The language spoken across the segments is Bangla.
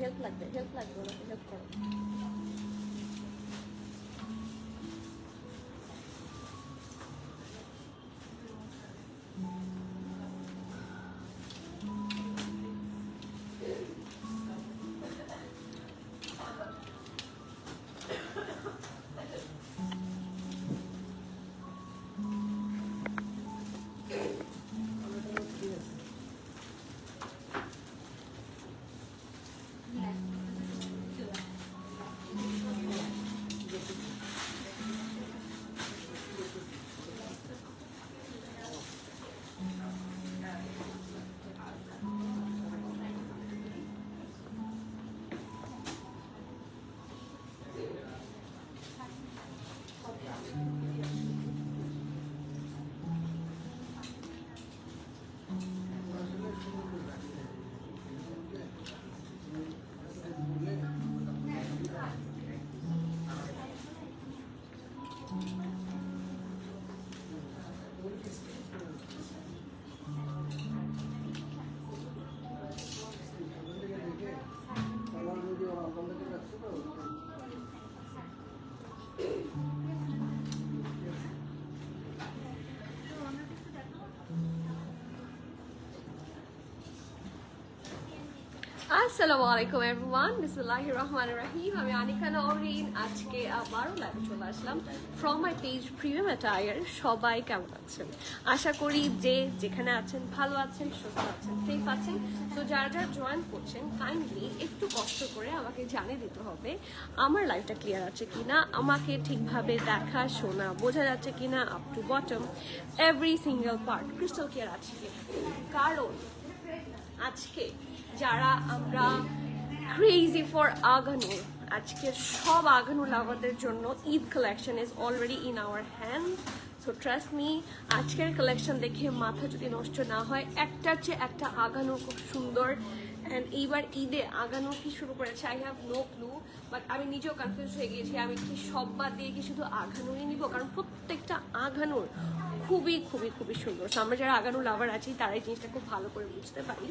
help like that, help করো। আসসালামু আলাইকুম এভরিওয়ান, বিসমিল্লাহির রহমানির রহিম। আমি আনিকা নওরিন। আজকে আবারও লাইভে চলে আসলাম from my page premium attire. সবাই কেমন আছেন? আশা করি যে যেখানে আছেন ভালো আছেন, সুস্থ আছেন, সেফ আছেন। তো যারা যারা জয়েন করছেন কাইন্ডলি একটু কষ্ট করে আমাকে জানিয়ে দিতে হবে আমার লাইভটা ক্লিয়ার আছে কিনা, আমাকে ঠিকভাবে দেখা শোনা বোঝা যাচ্ছে কিনা, up to bottom every single part crystal clear আছে কিনা। কারণ আজকে যারা আমরা ক্রেজি ফর আগানুর, আজকে সব আগানুর লাভারদের জন্য Eid collection is already in our hand. So trust me, আজকের কালেকশন দেখে মাথা যদি নষ্ট না হয়, একটার চেয়ে একটা আগানুর খুব সুন্দর। অ্যান্ড এইবার ঈদে আগানুর কি শুরু করেছে I have no clue, but আমি নিজেও কনফিউজ হয়ে গিয়েছি আমি কি সব বাদ দিয়ে কি শুধু আগানুরই নিব, কারণ প্রত্যেকটা আগানুর খুবই খুবই খুবই সুন্দর। সো আমরা যারা আগানুর লাভার আছি তারা এই জিনিসটা খুব ভালো করে বুঝতে পারি।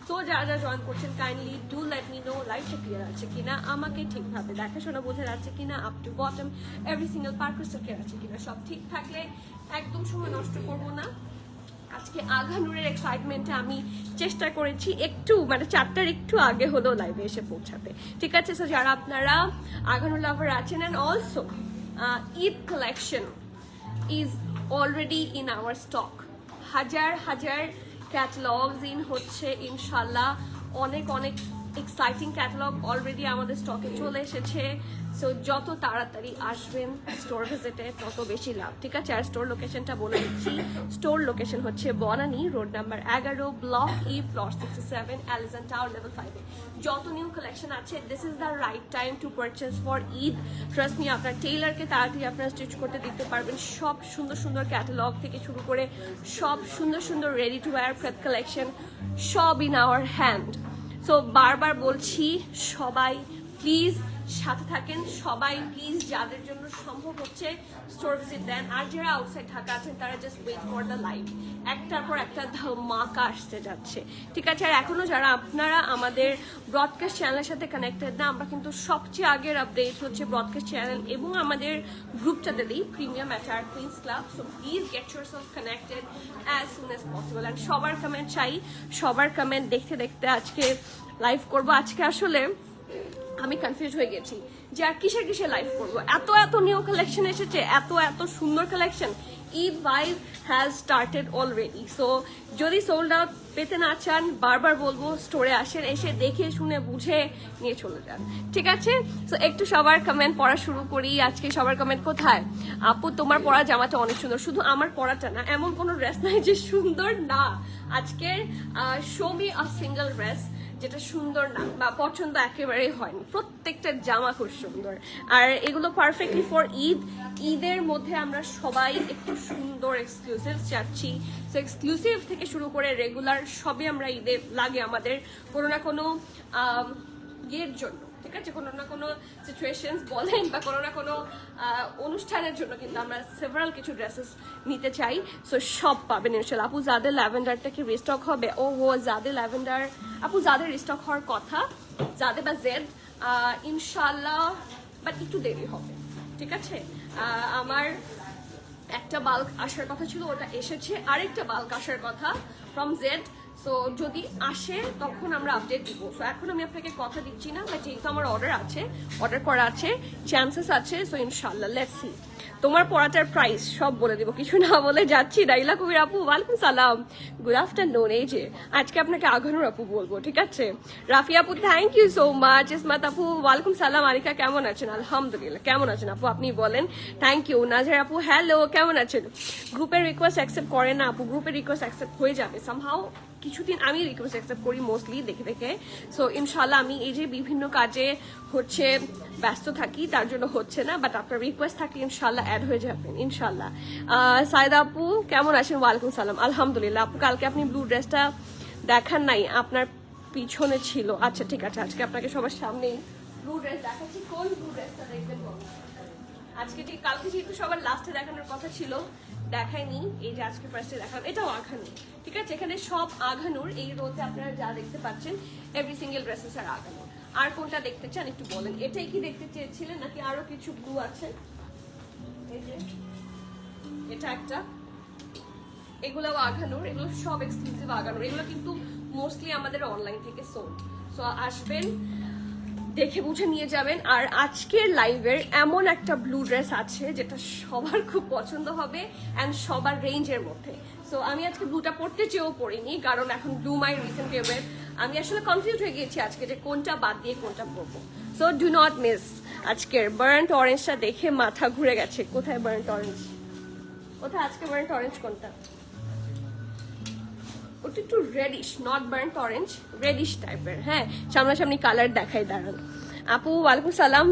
তো যারা যারা জয়েন করছেন kindly do let me no লাইফটা ক্লিয়ার আছে কিনা, আমাকে ঠিকভাবে দেখাশোনা বোঝা যাচ্ছে কিনা, up to bottom every single part crystal clear আছে কিনা। সব ঠিক থাকলে একদম সময় নষ্ট করবো না। আজকে আগানুরের এক্সাইটমেন্টে আমি চেষ্টা করেছি একটু মানে 4টার একটু আগে হলেও লাইভে এসে পৌঁছাতে, ঠিক আছে? সো যারা আপনারা আগানুর লাভার আছেন, and also Eid collection is already in our stock. হাজার হাজার ক্যাটালগস ইন হচ্ছে ইনশাল্লাহ, অনেক অনেক এক্সাইটিং ক্যাটালগ অলরেডি আমাদের স্টকে চলে এসেছে। সো যত তাড়াতাড়ি আসবেন স্টোর ভিজিটে তত বেশি লাভ, ঠিক আছে? আর স্টোর লোকেশনটা বলে দিচ্ছি, স্টোর লোকেশন হচ্ছে Banani road number 11, block E, plot 67, অ্যালিজন টাওয়ার, লেভেল 5-এ। যত নিউ কালেকশন আছে, this is the right time to purchase for Eid. Trust me, আপনার টেইলারকে তাড়াতাড়ি আপনারা স্টিচ করতে দিতে পারবেন। সব সুন্দর সুন্দর ক্যাটালগ থেকে শুরু করে সব সুন্দর সুন্দর ready to wire prep collection সব ইন আওয়ার হ্যান্ড। সো বারবার বলছি, সবাই প্লিজ সাথে থাকেন, সবাই প্লিজ যাদের জন্য সম্ভব হচ্ছে স্টোর ভিজিট দেন। আর যারা আউটসাইড ঢাকা আছেন তারা just wait for the live, একটার পর একটা ধামাকা আসতে যাচ্ছে, ঠিক আছে? আর এখনো যারা আপনারা আমাদের ব্রডকাস্ট চ্যানেলের সাথে কানেক্টেড না, আমরা কিন্তু সবচেয়ে আগের আপডেট হচ্ছে ব্রডকাস্ট চ্যানেল এবং আমাদের গ্রুপটাতে দিই, Premium Attire Queens Club. So please get yourself connected as soon as possible. And সবার কমেন্ট চাই, সবার কমেন্ট দেখতে দেখতে আজকে লাইভ করবো। আজকে আসলে আমি কনফিউজ হয়ে গেছি যে আর কিসের লাইভ করবো। এত এত নিউ কালেকশন এসেছে, এত এত সুন্দর collection. Eid vibe has started already. So যদি সোল্ড আউট পেতে না চান, বারবার বলবো স্টোরে আসেন, এসে দেখে শুনে বুঝে নিয়ে চলে যান, ঠিক আছে? সো একটু সবার কমেন্ট পড়া শুরু করি। আজকে সবার কমেন্ট কোথায়? আপু তোমার পরা জামাটা অনেক সুন্দর। শুধু আমার পরাটা না, এমন কোনো ড্রেস নাই যে সুন্দর না। আজকের show me a single dress যেটা সুন্দর না বা পছন্দ একেবারেই হয়নি। প্রত্যেকটা জামা খুব সুন্দর, আর এগুলো পারফেক্টলি ফর ঈদ। ঈদের মধ্যে আমরা সবাই একটু সুন্দর এক্সক্লুসিভ চাচ্ছি। সো এক্সক্লুসিভ থেকে শুরু করে রেগুলার সবই আমরা ঈদে লাগে আমাদের কোনো না কোনো ইয়ের জন্য, ঠিক আছে, কোনো না কোনো সিচুয়েশনস বলেন বা কোনো না কোনো অনুষ্ঠানের জন্য কিন্তু আমরা সেভারাল কিছু ড্রেসেস নিতে চাই। সো সব পাবেন ইনশাল্লাহ। আপু যাদের ল্যাভেন্ডারটা কি রিস্টক হবে? ও যাদের ল্যাভেন্ডার আপু যাদের রিস্টক হওয়ার কথা, যাদের বা জেড ইনশাল্লাহ, বাট একটু দেরি হবে, ঠিক আছে। আমার একটা বাল্ক আসার কথা ছিল, ওটা এসেছে, আরেকটা বাল্ক আসার কথা ফ্রম জেড। সো যদি আসে তখন আমরা আপডেট দিব। সো এখন আমি আপনাকে কথা দিচ্ছি না, বাট যেহেতু আমার অর্ডার করা আছে, চান্সেস আছে। সো ইনশাল্লাহ লেটস সি। তোমার পড়াটার প্রাইস সব বলে দিব, কিছু না বলে যাচ্ছি। রাইলা কবির আপু ওয়ালাইকুম সালাম, গুড আফটারনুন। এই যে আজকে আপনাকে আঘানুর আপু বলবো, ঠিক আছে। রাফি আপু thank you so much. Ismat আপু ওয়ালাইকুম সালাম। আরিকা কেমন আছেন? আলহামদুলিল্লাহ। কেমন আছেন আপু আপনি বলেন? Thank you. নাজের আপু হ্যালো, কেমন আছেন? গ্রুপের রিকোয়েস্ট অ্যাকসেপ্ট করেন না আপু? গ্রুপের রিকোয়েস্ট অ্যাকসেপ্ট হয়ে যাবে সামহাও, কিছুদিন আমি রিকোয়েস্ট অ্যাকসেপ্ট করি মোস্টলি দেখে দেখে। সো ইনশাল্লাহ আমি এই যে বিভিন্ন কাজে হচ্ছে ব্যস্ত থাকি, তার জন্য হচ্ছে না, বাট আপনার রিকোয়েস্ট থাকলে ইনশাল্লাহ অ্যাড হয়ে যাবেন ইনশাল্লাহ। সাইদা আপু কেমন আছেন? ওয়ালাইকুম সালাম, আলহামদুলিল্লাহ। আপু কালকে আপনি ব্লু ড্রেসটা দেখান নাই, আপনার পিছনে ছিল। আচ্ছা ঠিক আছে, আজকে আপনাকে সবার সামনেই ব্লু ড্রেস দেখাচ্ছি। কোন ব্লু ড্রেসটা দেখবেন আজকে? ঠিক কালকে যেহেতু সবার লাস্টে দেখানোর কথা ছিল, দেখায়নি, এই যে আজকে ফার্স্টে দেখালাম। এটাও আঘানুর, ঠিক আছে, এখানে সব আঘানুর। এই রোতে আপনারা যা দেখতে পাচ্ছেন এভরি সিঙ্গেল ড্রেসেস আর আঘানুর। আর কোনটা দেখতে চান একটু বলেন? এটাই কি দেখতে চেয়েছিলেন নাকি আরো কিছু ব্লু আছে? এই যে এটা একটা, এগুলোও আঘানুর, এগুলো সব এক্সক্লুসিভ আঘানুর। এগুলো কিন্তু মোস্টলি আমাদের অনলাইন থেকে সোল্ড। সো আসবেন, দেখে বুঝে নিয়ে যাবেন। আর আজকের লাইভের এমন একটা ব্লু ড্রেস আছে যেটা সবার খুব পছন্দ হবে অ্যান্ড সবার রেঞ্জের মধ্যে। সো আমি আজকে ব্লুটা পরতে চেয়েও পরিনি, কারণ এখন ব্লু মাই রিসেন্ট ফেভারিট। আমি আসলে কনফিউজ হয়ে গিয়েছি আজকে যে কোনটা বাদ দিয়ে কোনটা পরবো। সো ডু নট মিস আজকের বার্ন্ট অরেঞ্জটা দেখে মাথা ঘুরে গেছে। কোথায় বার্ন্ট অরেঞ্জ? কোথায় আজকে বার্ন্ট অরেঞ্জ? কোনটা? ওটা একটু reddish, not burnt orange, reddish টাইপের। হ্যাঁ, সামনাসামনি কালার দেখাই, দাঁড়ান। আপু ওয়ালাইকুম সালাম,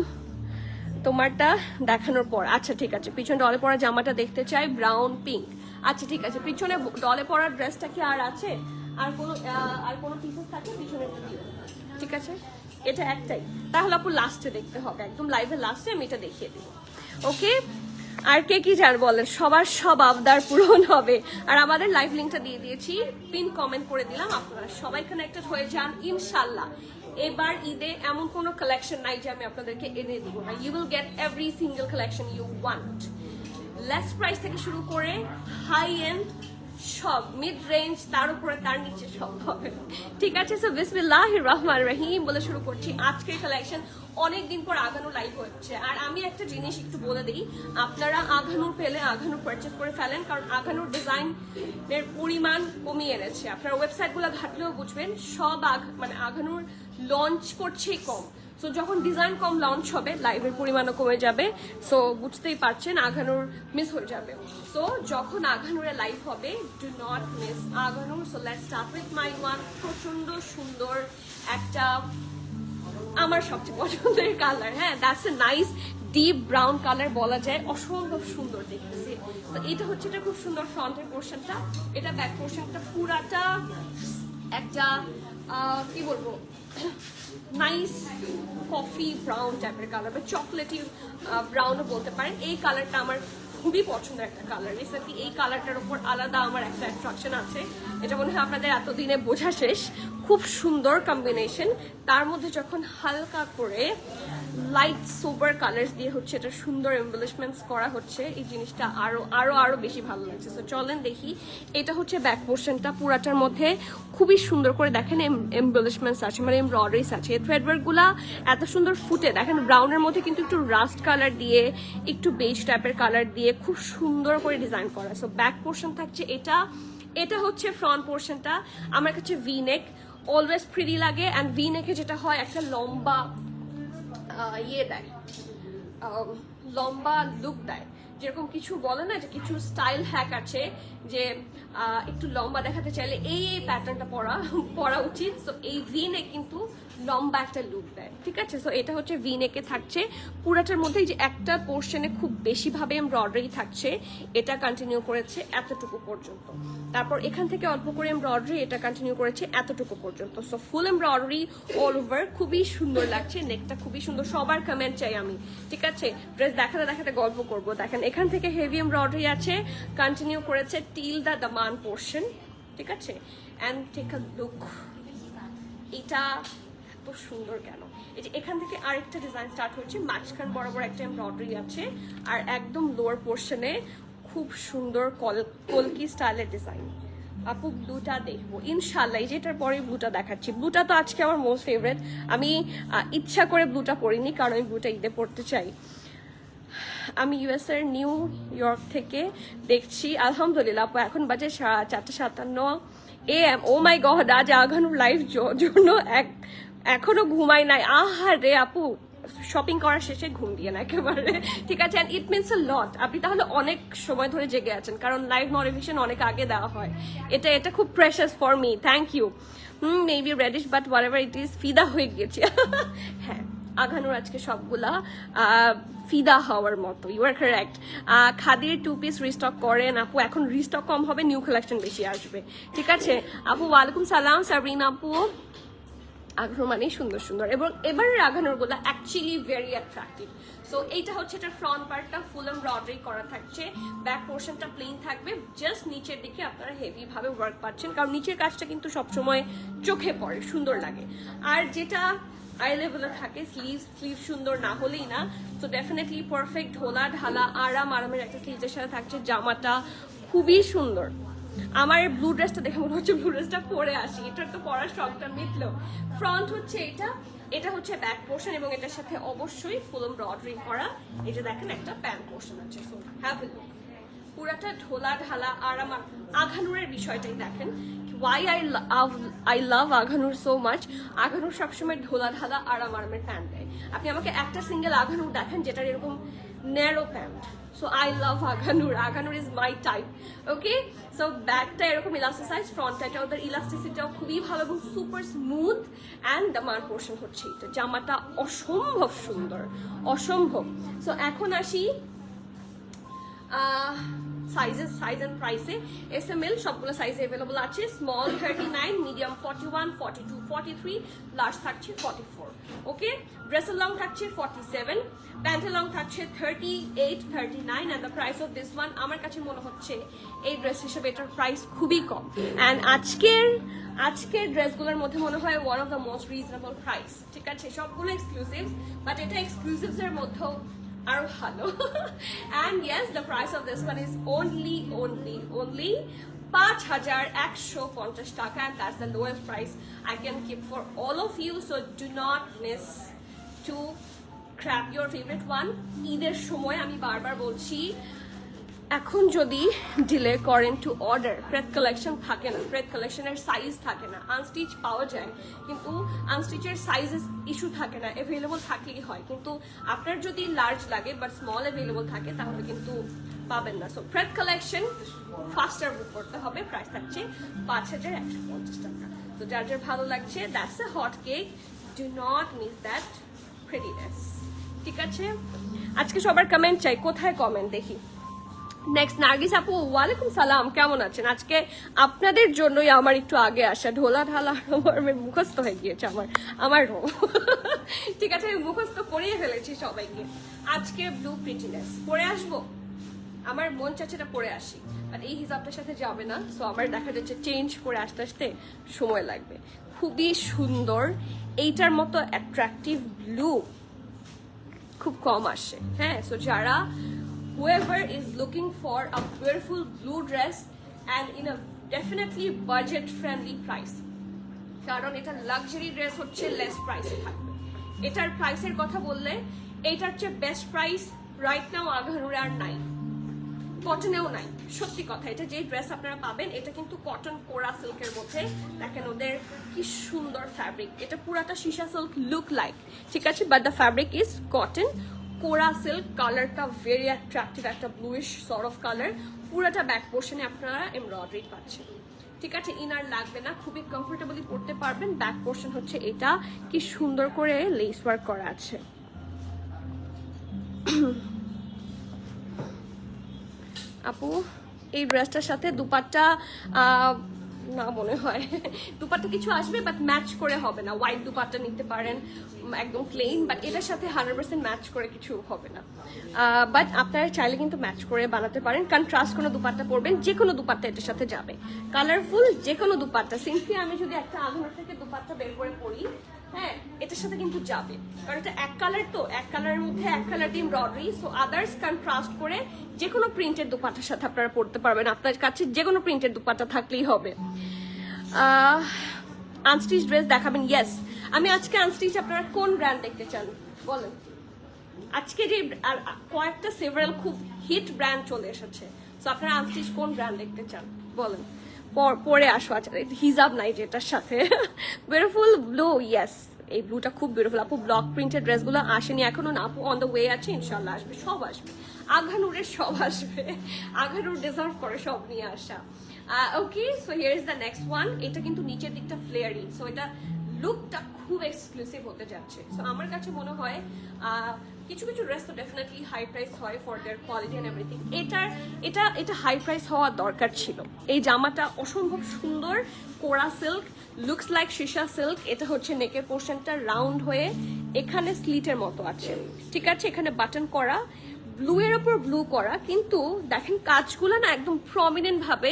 তোমারটা দেখানোর পর। আচ্ছা ঠিক আছে, পিছনে ডলে পরা জামাটা দেখতে চাই, ব্রাউন পিঙ্ক। আচ্ছা ঠিক আছে, পিছনে ডলে পরার ড্রেসটা কি আর আছে? আর কোনো পিসেস থাকে পিছনে? ঠিক আছে, এটা একটাই। তাহলে আপু লাস্টে দেখতে হবে, একদম লাইভের লাস্টে আমি এটা দেখিয়ে দিব। ওকে, আর কে কি চান বলেন? সবার সব আবদার পূরণ হবে। আর আমাদের লাইভ লিঙ্কটা দিয়ে দিয়েছি, পিন কমেন্ট করে দিলাম, আপনারা সবাই কানেক্টেড হয়ে যান ইনশাল্লাহ। এবার ঈদে এমন কোনো কালেকশন নাই যে আমি আপনাদেরকে এনে দিব না। You will get every single collection you want. Less price থেকে শুরু করে হাই এন্ড সব, মিড রেঞ্জ, তার উপরে তার নিচে সব হবে, ঠিক আছে। সো বিসমিল্লাহির রহমানির রহিম বলে শুরু করছি আজকের কালেকশন। অনেকদিন পর আঘানু লাইভ হচ্ছে, আর আমি একটা জিনিস একটু বলে দিই, আপনারা আঘানুর পেলে আঘানু পারচেস করে ফেলেন, কারণ আঘানুর ডিজাইনের পরিমাণ কমিয়ে এনেছে। আপনারা ওয়েবসাইটগুলো ঘাটলেও বুঝবেন, সব মানে আঘানুর লঞ্চ করছেই কম। সো যখন ডিজাইন কম লঞ্চ হবে, লাইভের পরিমাণও কমে যাবে। সো বুঝতেই পারছেন আঘানুর মিস হয়ে যাবে। সো যখন আঘানুরে লাইভ হবে, do not miss Aghanoor. So let's start with my one. প্রচন্ড সুন্দর একটা, আমার সবচেয়ে পছন্দের কালার। হ্যাঁ, that's a nice deep brown colour বলা যায়, অসম্ভব সুন্দর দেখতেছে। তো এটা হচ্ছে, এটা খুব সুন্দর ফ্রন্টের পোর্শনটা, এটা ব্যাক পোর্শনটা পুরাটা একটা কি বলবো, নাইস কফি ব্রাউন টাইপের কালার বা চকলেটি ব্রাউনও বলতে পারেন। এই কালারটা আমার খুবই পছন্দের একটা কালার। রিসেন্টলি এই কালারটার উপর আলাদা আমার একটা অ্যাট্রাকশন আছে, এটা মনে হয় আপনাদের এতদিনে বোঝা শেষ। খুব সুন্দর কম্বিনেশন, তার মধ্যে যখন হালকা করে লাইট সুপার কালার্স দিয়ে হচ্ছে এটা সুন্দর এমবেলিশমেন্টস করা হচ্ছে, এই জিনিসটা আরো আরো আরো বেশি ভালো লাগছে। তো চলেন দেখি। এটা হচ্ছে ব্যাক পোর্শনটা, পুরাটার মধ্যে খুবই সুন্দর করে দেখেন এমবেলিশমেন্টস আছে, মানে এমব্রয়ডারিস আছে। থ্রেডওয়ার্কগুলা এত সুন্দর ফুটে, দেখেন ব্রাউনের মধ্যে কিন্তু একটু রাস্ট কালার দিয়ে, একটু বেজ টাইপের কালার দিয়ে খুব সুন্দর করে ডিজাইন করা। সো ব্যাক পোর্শন থাকছে এটা, এটা হচ্ছে ফ্রন্ট পোর্শনটা। আমার কাছে ভি নেক অলওয়েজ প্রিটি লাগে, অ্যান্ড ভি নেকে যেটা হয় একটা লম্বা ইয়ে দেয়, লম্বা লুক দেয়, যেরকম কিছু বলে না যে কিছু স্টাইল হ্যাক আছে যে একটু লম্বা দেখাতে চাইলে এই প্যাটার্নটা পরা উচিত। সো এই ভি নেক কিন্তু লম্বা একটা লুক দেয়, ঠিক আছে। সো এটা হচ্ছে ভি নেকে থাকছে পুরাটার মধ্যে, যে একটা পোর্শনে খুব বেশিভাবে এমব্রয়ডারি থাকছে, এটা কন্টিনিউ করেছে এতটুকু পর্যন্ত। তারপর এখান থেকে অল্প করে এমব্রয়ডারি, এটা কন্টিনিউ করেছে এতটুকু পর্যন্ত। So full embroidery all over, খুবই সুন্দর লাগছে, নেকটা খুবই সুন্দর। সবার কমেন্ট চাই আমি, ঠিক আছে। ড্রেস দেখাতে দেখাতে গল্প করবো। দেখেন এখান থেকে হেভি এমব্রয়ডারি আছে, কন্টিনিউ করেছে টিল দ্য দামান পোর্শন, ঠিক আছে। অ্যান্ড টেক আ লুক, এটা এত সুন্দর কেন। এই যে এখান থেকে আরেকটা ডিজাইন স্টার্ট হয়েছে, মাঝখান বরাবর একটা এমব্রয়ডারি আছে, আর একদম লোয়ার পোর্শনে খুব সুন্দর কলকি স্টাইলের ডিজাইন। আপু ব্লুটা দেখবো ইনশাল্লাহ, এই যে এটার পরে ব্লুটা দেখাচ্ছি। ব্লুটা তো আজকে আমার মোস্ট ফেভারিট, আমি ইচ্ছা করে ব্লুটা পরিনি, কারণ আমি ব্লুটা ঈদে পড়তে চাই। আমি ইউএস এর নিউ ইয়র্ক থেকে দেখছি, আলহামদুলিল্লাহ আপু। এখন বাজে 4:57 AM। ও মাই গড, আজ আঘানুর লাইভ জন্য এখনো ঘুমাই নাই। আহারে আপু, শপিং করার শেষে ঘুম দিয়ে না একেবারে, ঠিক আছে। অ্যান্ড ইট মিনস আ লট। আপনি তাহলে অনেক সময় ধরে জেগে আছেন, কারণ লাইভ নোটিফিকেশন অনেক আগে দেওয়া হয়। এটা খুব precious for me, thank you. Maybe reddish but whatever it is, ফিদা হয়ে গিয়েছি। হ্যাঁ, আঘানুর আজকে সবগুলা ফিদা হওয়ার মতো, ইউ আর কারেক্ট। খাদির 2 পিস রিস্টক করেন আপু, এখন রিস্টক কম হবে, নিউ কালেকশন বেশি আসবে, ঠিক আছে আপু। ওয়ালাইকুম সালাম সাবরিন আপু। আঘানুর মানেই সুন্দর সুন্দর, এবং এবারের আঘানুর গুলা অ্যাকচুয়ালি ভেরি অ্যাট্রাকটিভ। সো এইটা হচ্ছে এটা ফ্রন্ট পার্টটা ফুল এমব্রয়ডারি করা থাকছে, ব্যাক পোর্শনটা প্লেন থাকবে, জাস্ট নিচের দিকে আপনারা হেভি ভাবে ওয়ার্ক পাচ্ছেন, কারণ নিচের কাজটা কিন্তু সবসময় চোখে পড়ে, সুন্দর লাগে। আর যেটা আই লেভেলের থাকে, স্লিভ সুন্দর না হলেই না। সো ডেফিনেটলি পারফেক্ট ঢোলা ঢালা আরামের একটা স্লিভের সাথে থাকছে। জামাটা খুবই সুন্দর। আমার ব্লু ড্রেসটা দেখে মনে হচ্ছে ব্লু ড্রেসটা পরে আসি, এটার তো পরার শখটা মিটলো। ফ্রন্ট হচ্ছে এটা হচ্ছে ব্যাক পোর্শন, এবং এটার সাথে অবশ্যই ফুল এমব্রয়ডারি করা। এই যে দেখেন একটা প্যান্ট পোর্শন আছে। সো হ্যাভ এ লুক, পুরাটা ঢোলা ঢালা আরাম। আঘানুরের বিষয়টাই দেখেন, why I love আঘানুর so much। আঘানুর সবসময় ঢোলা ঢালা আরামের প্যান্ট দেয়। আপনি আমাকে একটা সিঙ্গেল আঘানুর দেখেন যেটার এরকম narrow pant. So I love Aghanoor is my type, okay. So ব্যাকটা এরকম ইলাস্টিসাইজ, ফ্রন্টটা ওদের ইলাস্টিসিটিটাও খুবই ভালো এবং সুপার স্মুথ। অ্যান্ড দামান পোর্শন হচ্ছে এটা, জামাটা অসম্ভব সুন্দর, অসম্ভব। সো এখন আসি সাইজ এন্ড প্রাইসে। SML সবগুলো সাইজ अवेलेबल আছে। স্মল 39, মিডিয়াম 41, 42, 43, লার্জ থাকছে 44, ওকে। ড্রেসের লং থাকছে 47, প্যান্টের লং থাকছে 38, 39 and the price of this one আমার কাছে মনে হচ্ছে এই ড্রেস হিসেবে এটার প্রাইস খুবই কম। অ্যান্ড আজকের ড্রেসগুলোর মধ্যে মনে হয় one of the most reasonable price, ঠিক আছে। সবগুলো এক্সক্লুসিভ, বাট এটা এক্সক্লুসিভস এর মধ্যেও আরো ভালো। And yes, the price of this one is only 5,150 টাকা, and that's the lowest price I can keep for all of you. So do not miss to grab your favorite one. ঈদের সময় আমি বারবার বলছি, এখন যদি ডিলে করেন টু অর্ডার, প্রেড কালেকশন থাকে না, প্রেড কালেকশনের সাইজ থাকে না। আনস্টিচ পাওয়া যায়, কিন্তু আনস্টিচের সাইজেস ইস্যু থাকে না, অ্যাভেলেবল থাকলেই হয়। কিন্তু আপনার যদি লার্জ লাগে বাট স্মল অ্যাভেলেবল থাকে তাহলে কিন্তু পাবেন না। সো প্রেড কালেকশন ফাস্টার বুক করতে হবে। প্রাইস থাকছে 5,150 টাকা। তো যার ভালো লাগছে, that's a hot cake, do not miss that prettiness, ঠিক আছে। আজকে সবার কমেন্ট চাই, কোথায় কমেন্ট দেখি। নেক্সট নার্গিস আপু, ওয়ালাইকুম সালাম, কেমন আছেন? আজকে আপনাদের জন্যই আমার একটু আগে আসা, ঢোলা ঢালা আমার মুখস্থ হয়ে গিয়েছে আমারও, ঠিক আছে। আমি মুখস্থ করিয়ে ফেলেছি সবাইকে। আজকে ব্লু প্রিটিনেস পরে আসবো, আমার মন চাচ্ছে এটা পরে আসি, বাট এই হিসাবটার সাথে যাবে না। সো আমার দেখা যাচ্ছে চেঞ্জ করে আসতে আসতে সময় লাগবে। খুবই সুন্দর, এইটার মতো অ্যাট্রাকটিভ ব্লু খুব কম আসে, হ্যাঁ। সো যারা whoever is looking for a beautiful blue dress and in a definitely budget friendly price, কারণ এটা লাক্সারি ড্রেস হচ্ছে, লেস প্রাইসে থাকবে। এটার প্রাইসের কথা বললে এটার চেয়ে বেস্ট প্রাইস রাইট নাও আঘানুরে আর নাই, কটনেও নাই। সত্যি কথা, এটা যে ড্রেস আপনারা পাবেন এটা কিন্তু কটন কোরা সিল্কের মধ্যে। দেখেন ওদের কি সুন্দর ফ্যাব্রিক, এটা পুরাটা সীসা সিল্ক লুক লাইক, ঠিক আছে, but the fabric is cotton kora silk, কালারটা ভেরি অ্যাট্রাকটিভ, একটা ব্লুইশ সর্ট অফ কালার। পুরোটা ব্যাক পোর্শনে আপনারা এমব্রয়ডারি পাচ্ছেন, ঠিক আছে। ইনার লাগবে না, খুবই কমফোর্টেবলি পরতে পারবেন। ব্যাক পোর্শন হচ্ছে এটা, কি সুন্দর করে লেস ওয়ার্ক করা আছে। আপু এই ড্রেসটার সাথে দুপাট্টা না মনে হয় দুপাট্টা কিছু আসবে, বাট ম্যাচ করে হবে না। হোয়াইট দুপাট্টা নিতে পারেন একদম প্লেন, বাট এটার সাথে 100% ম্যাচ করে কিছু হবে না। বাট আপনারা চাইলে কিন্তু ম্যাচ করে বানাতে পারেন। কন্ট্রাস্ট কোনো দুপাট্টা পরবেন, যে কোনো দুপাট্টা এটার সাথে যাবে। কালারফুল যে কোনো দুপাট্টা, সিম্পলি আমি যদি একটা আগুন থেকে দুপাট্টা বের করে পরি, হ্যাঁ এটার সাথে কিন্তু যাবে, কারণ এটা এক কালার, তো এক কালারের মধ্যে এক কালার দিয়ে এমব্রয়ডারি। সো আদার্স কন্ট্রাস্ট করে যে কোনো প্রিন্টের দুপাট্টার সাথে আপনারা পরতে পারবেন। আপনার কাছে যে কোনো প্রিন্টের দুপাট্টা থাকলেই হবে। আনস্টিচ ড্রেস দেখাবেন? ইয়েস, আমি আজকে আনস্টিচ, আপনারা কোন ব্র্যান্ড দেখতে চান বলেন? আজকে যে কয়েকটা সেভারাল খুব হিট ব্র্যান্ড চলে এসেছে, সো আপনারা আনস্টিচ কোন ব্র্যান্ড দেখতে চান বলেন? পরে আসো। আচ্ছা হিজাব নাই যেটার সাথে, বিউটিফুল ব্লু। ইয়েস, এই ব্লুটা খুব বিউটিফুল। আপু ব্লক প্রিন্টেড ড্রেসগুলো আসেনি এখনো না আপু, অন দ্য ওয়ে আছে, ইনশাল্লাহ আসবে, সব আসবে। আঘানুরের সব আসবে, আঘানুর ডিজার্ভ করে সব নিয়ে আসা। Okay, so here is the next one. এটা কিন্তু নিচের দিকটা ফ্লেয়ারি, সো এটা লুকটা খুব এক্সক্লুসিভ হতে যাচ্ছে। সো আমার কাছে মনে হয় কিছু কিছু ড্রেস তো ডেফিনেটলি হাই প্রাইস হয় for their quality and everything. এটা হাই প্রাইস হওয়া দরকার ছিল। এই জামাটা অসম্ভব সুন্দর, কোরা সিল্ক, লুকস লাইক শিশা সিল্ক। এটা হচ্ছে নেকের পোর্শনটা রাউন্ড হয়ে এখানে স্লিটের মতো আছে, ঠিক আছে। এখানে বাটন করা, ব্লু এর উপর ব্লু করা, কিন্তু দেখেন কাজগুলো না একদম প্রমিনেন্ট ভাবে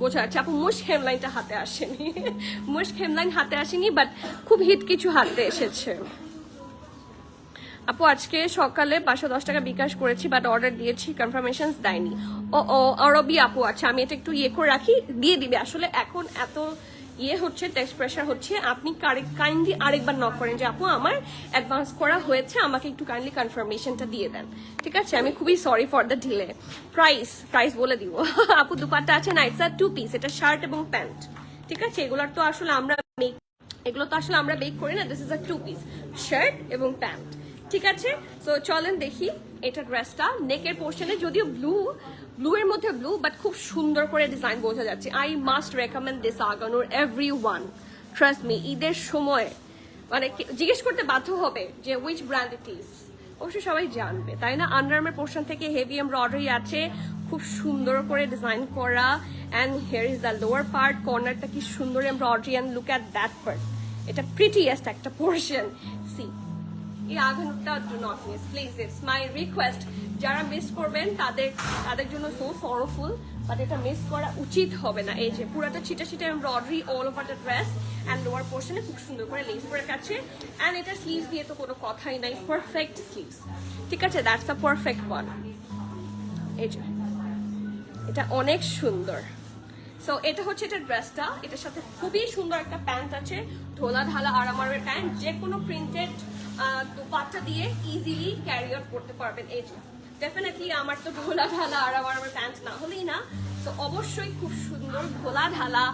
বোঝা যাচ্ছে। আপু মুশ হেমলাইনটা হাতে আসেনি, মুশ হেমলাইন হাতে আসেনি, বাট খুব হিট কিছু হাতে এসেছে। আপু আজকে সকালে 510 টাকা বিকাশ করেছি, বাট অর্ডার দিয়েছি, কনফার্মেশন দেয়নি। ও অরবি আপু, আচ্ছা আমি এটা একটু ইয়ে করে রাখি, দিয়ে দিবে। আসলে এখন এত হচ্ছে, টেক্সট প্রেশার হচ্ছে, আপনি কাইন্ডলি আরেকবার নক করেন যে আপু আমার অ্যাডভান্স করা হয়েছে, আমাকে একটু কাইন্ডলি কনফার্মেশনটা দিয়ে দেন, ঠিক আছে। আমি খুবই sorry for the delay. Price বলে দিব। আপু দুপাট্টা আছে না, ইটস 2 পিস, এটা শার্ট এবং প্যান্ট, ঠিক আছে। এগুলো তো আসলে আমরা মেক করি না, দিস ইজ 2 পিস, শার্ট এবং প্যান্ট, ঠিক আছে। সো চলেন দেখি এটা ড্রেসটা। নেকের পোর্শনে যদিও ব্লু এর মধ্যে ব্লু, বাট খুব সুন্দর করে ডিজাইন বোঝা যাচ্ছে। I must recommend this Aghanoor everyone, trust me. ঈদের সময় মানে জিজ্ঞেস করতে বাধ্য হবে যে উইচ ব্র্যান্ড ইট ইজ, অবশ্যই সবাই জানবে, তাই না। আন্ডারআর্মের পোর্শন থেকে হেভি এমব্রয়ডারি আছে, খুব সুন্দর করে ডিজাইন করা। And here is the lower part, কর্নারটা কি সুন্দর embroidery, and look at that part, এটা প্রিটিয়েস্ট একটা পোর্শন। সি এই আঘানুরটা do not miss please, it's my request. যারা মিস করবেন তাদের জন্য সো সরফুল, বাট এটা মিস করা উচিত হবে না। এই যে পুরাটা ছিটা embroidery all over the dress, and lower পোর্শনে খুব সুন্দর করে লেস করে কাছে। অ্যান্ড এটা স্লিভস দিয়ে তো কোনো কথাই নাই, পারফেক্ট স্লিভস, ঠিক আছে। That's a perfect one. এই যে এটা অনেক সুন্দর। সো এটা হচ্ছে এটা ড্রেসটা, এটার সাথে খুবই সুন্দর একটা প্যান্ট আছে, ধোলা ঢালা আরামারের প্যান্ট, যে কোনো প্রিন্টেড দুপাট্টা দিয়ে ইজিলি ক্যারি আউট করতে পারবেন। এই যে ডেফিনেটলি আমার তো ধোলা ঢালা আরামারের প্যান্ট না হলেই না, তো অবশ্যই খুব সুন্দর ধোলা ঢালা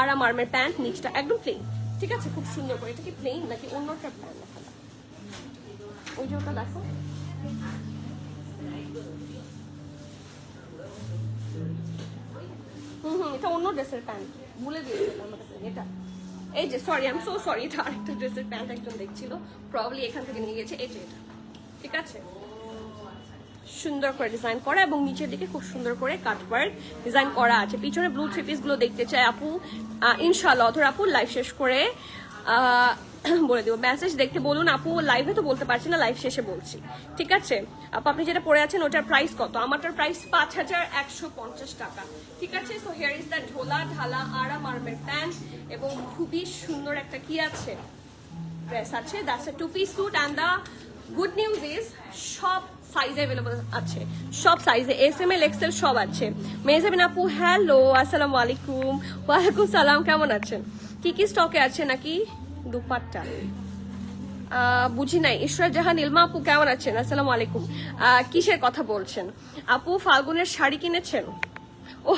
আরামারের প্যান্ট, নিচটা একদম প্লেন, ঠিক আছে। খুব সুন্দর করে, এটা কি প্লেন নাকি অন্যটা প্যান্ট দেখা, ওই যে ওটা দেখো, এটা অন্য ড্রেসের প্যান্ট, ভুলে দিয়েছিলাম এটা। এই যে sorry, I am so sorry, এটা আরেকটা ড্রেসের প্যান্ট একজন দেখছিল, প্রবাবলি এখান থেকে নিয়ে গেছে। এই যে এটা, ঠিক আছে, সুন্দর করে ডিজাইন করা, এবং নিচের দিকে খুব সুন্দর করে কাটওয়ার্ক ডিজাইন করা আছে। পিছনে ব্লু থ্রি পিস গুলো দেখতে চাই আপু, ইনশাআল্লাহ অথর আপু লাইভ শেষ করে বলে দিব। মেসেজ দেখতে বলুন আপু, লাইভে তো বলতে পারছি না, লাইভ শেষে বলছি, ঠিক আছে। আপু আপনি যেটা পরে আছেন ওটার প্রাইস কত? আমারটার প্রাইস 5150 টাকা, ঠিক আছে। সো হিয়ার ইজ দ্য ঢোলা ঢালা আরাম আরামের প্যান্ট, এবং খুবই সুন্দর একটা কি আছে ড্রেস আছে, that's a 2 piece suit. And the good news is সব সাইজে অ্যাভেলেবল আছে, সব সাইজে, SML XL সব আছে। মেহজাবিন আপু হ্যালো, আসসালামু আলাইকুম। ওয়ালাইকুম সালাম, কেমন আছেন? কি স্টকে আছে নাকি দুপাট্টা? বুঝি নাই। ইশরাত জাহান ইলমা আপু কেমন আছেন? আসসালামু আলাইকুম। কিসের কথা বলছেন আপু? ফাল্গুনের শাড়ি কিনেছেন? ও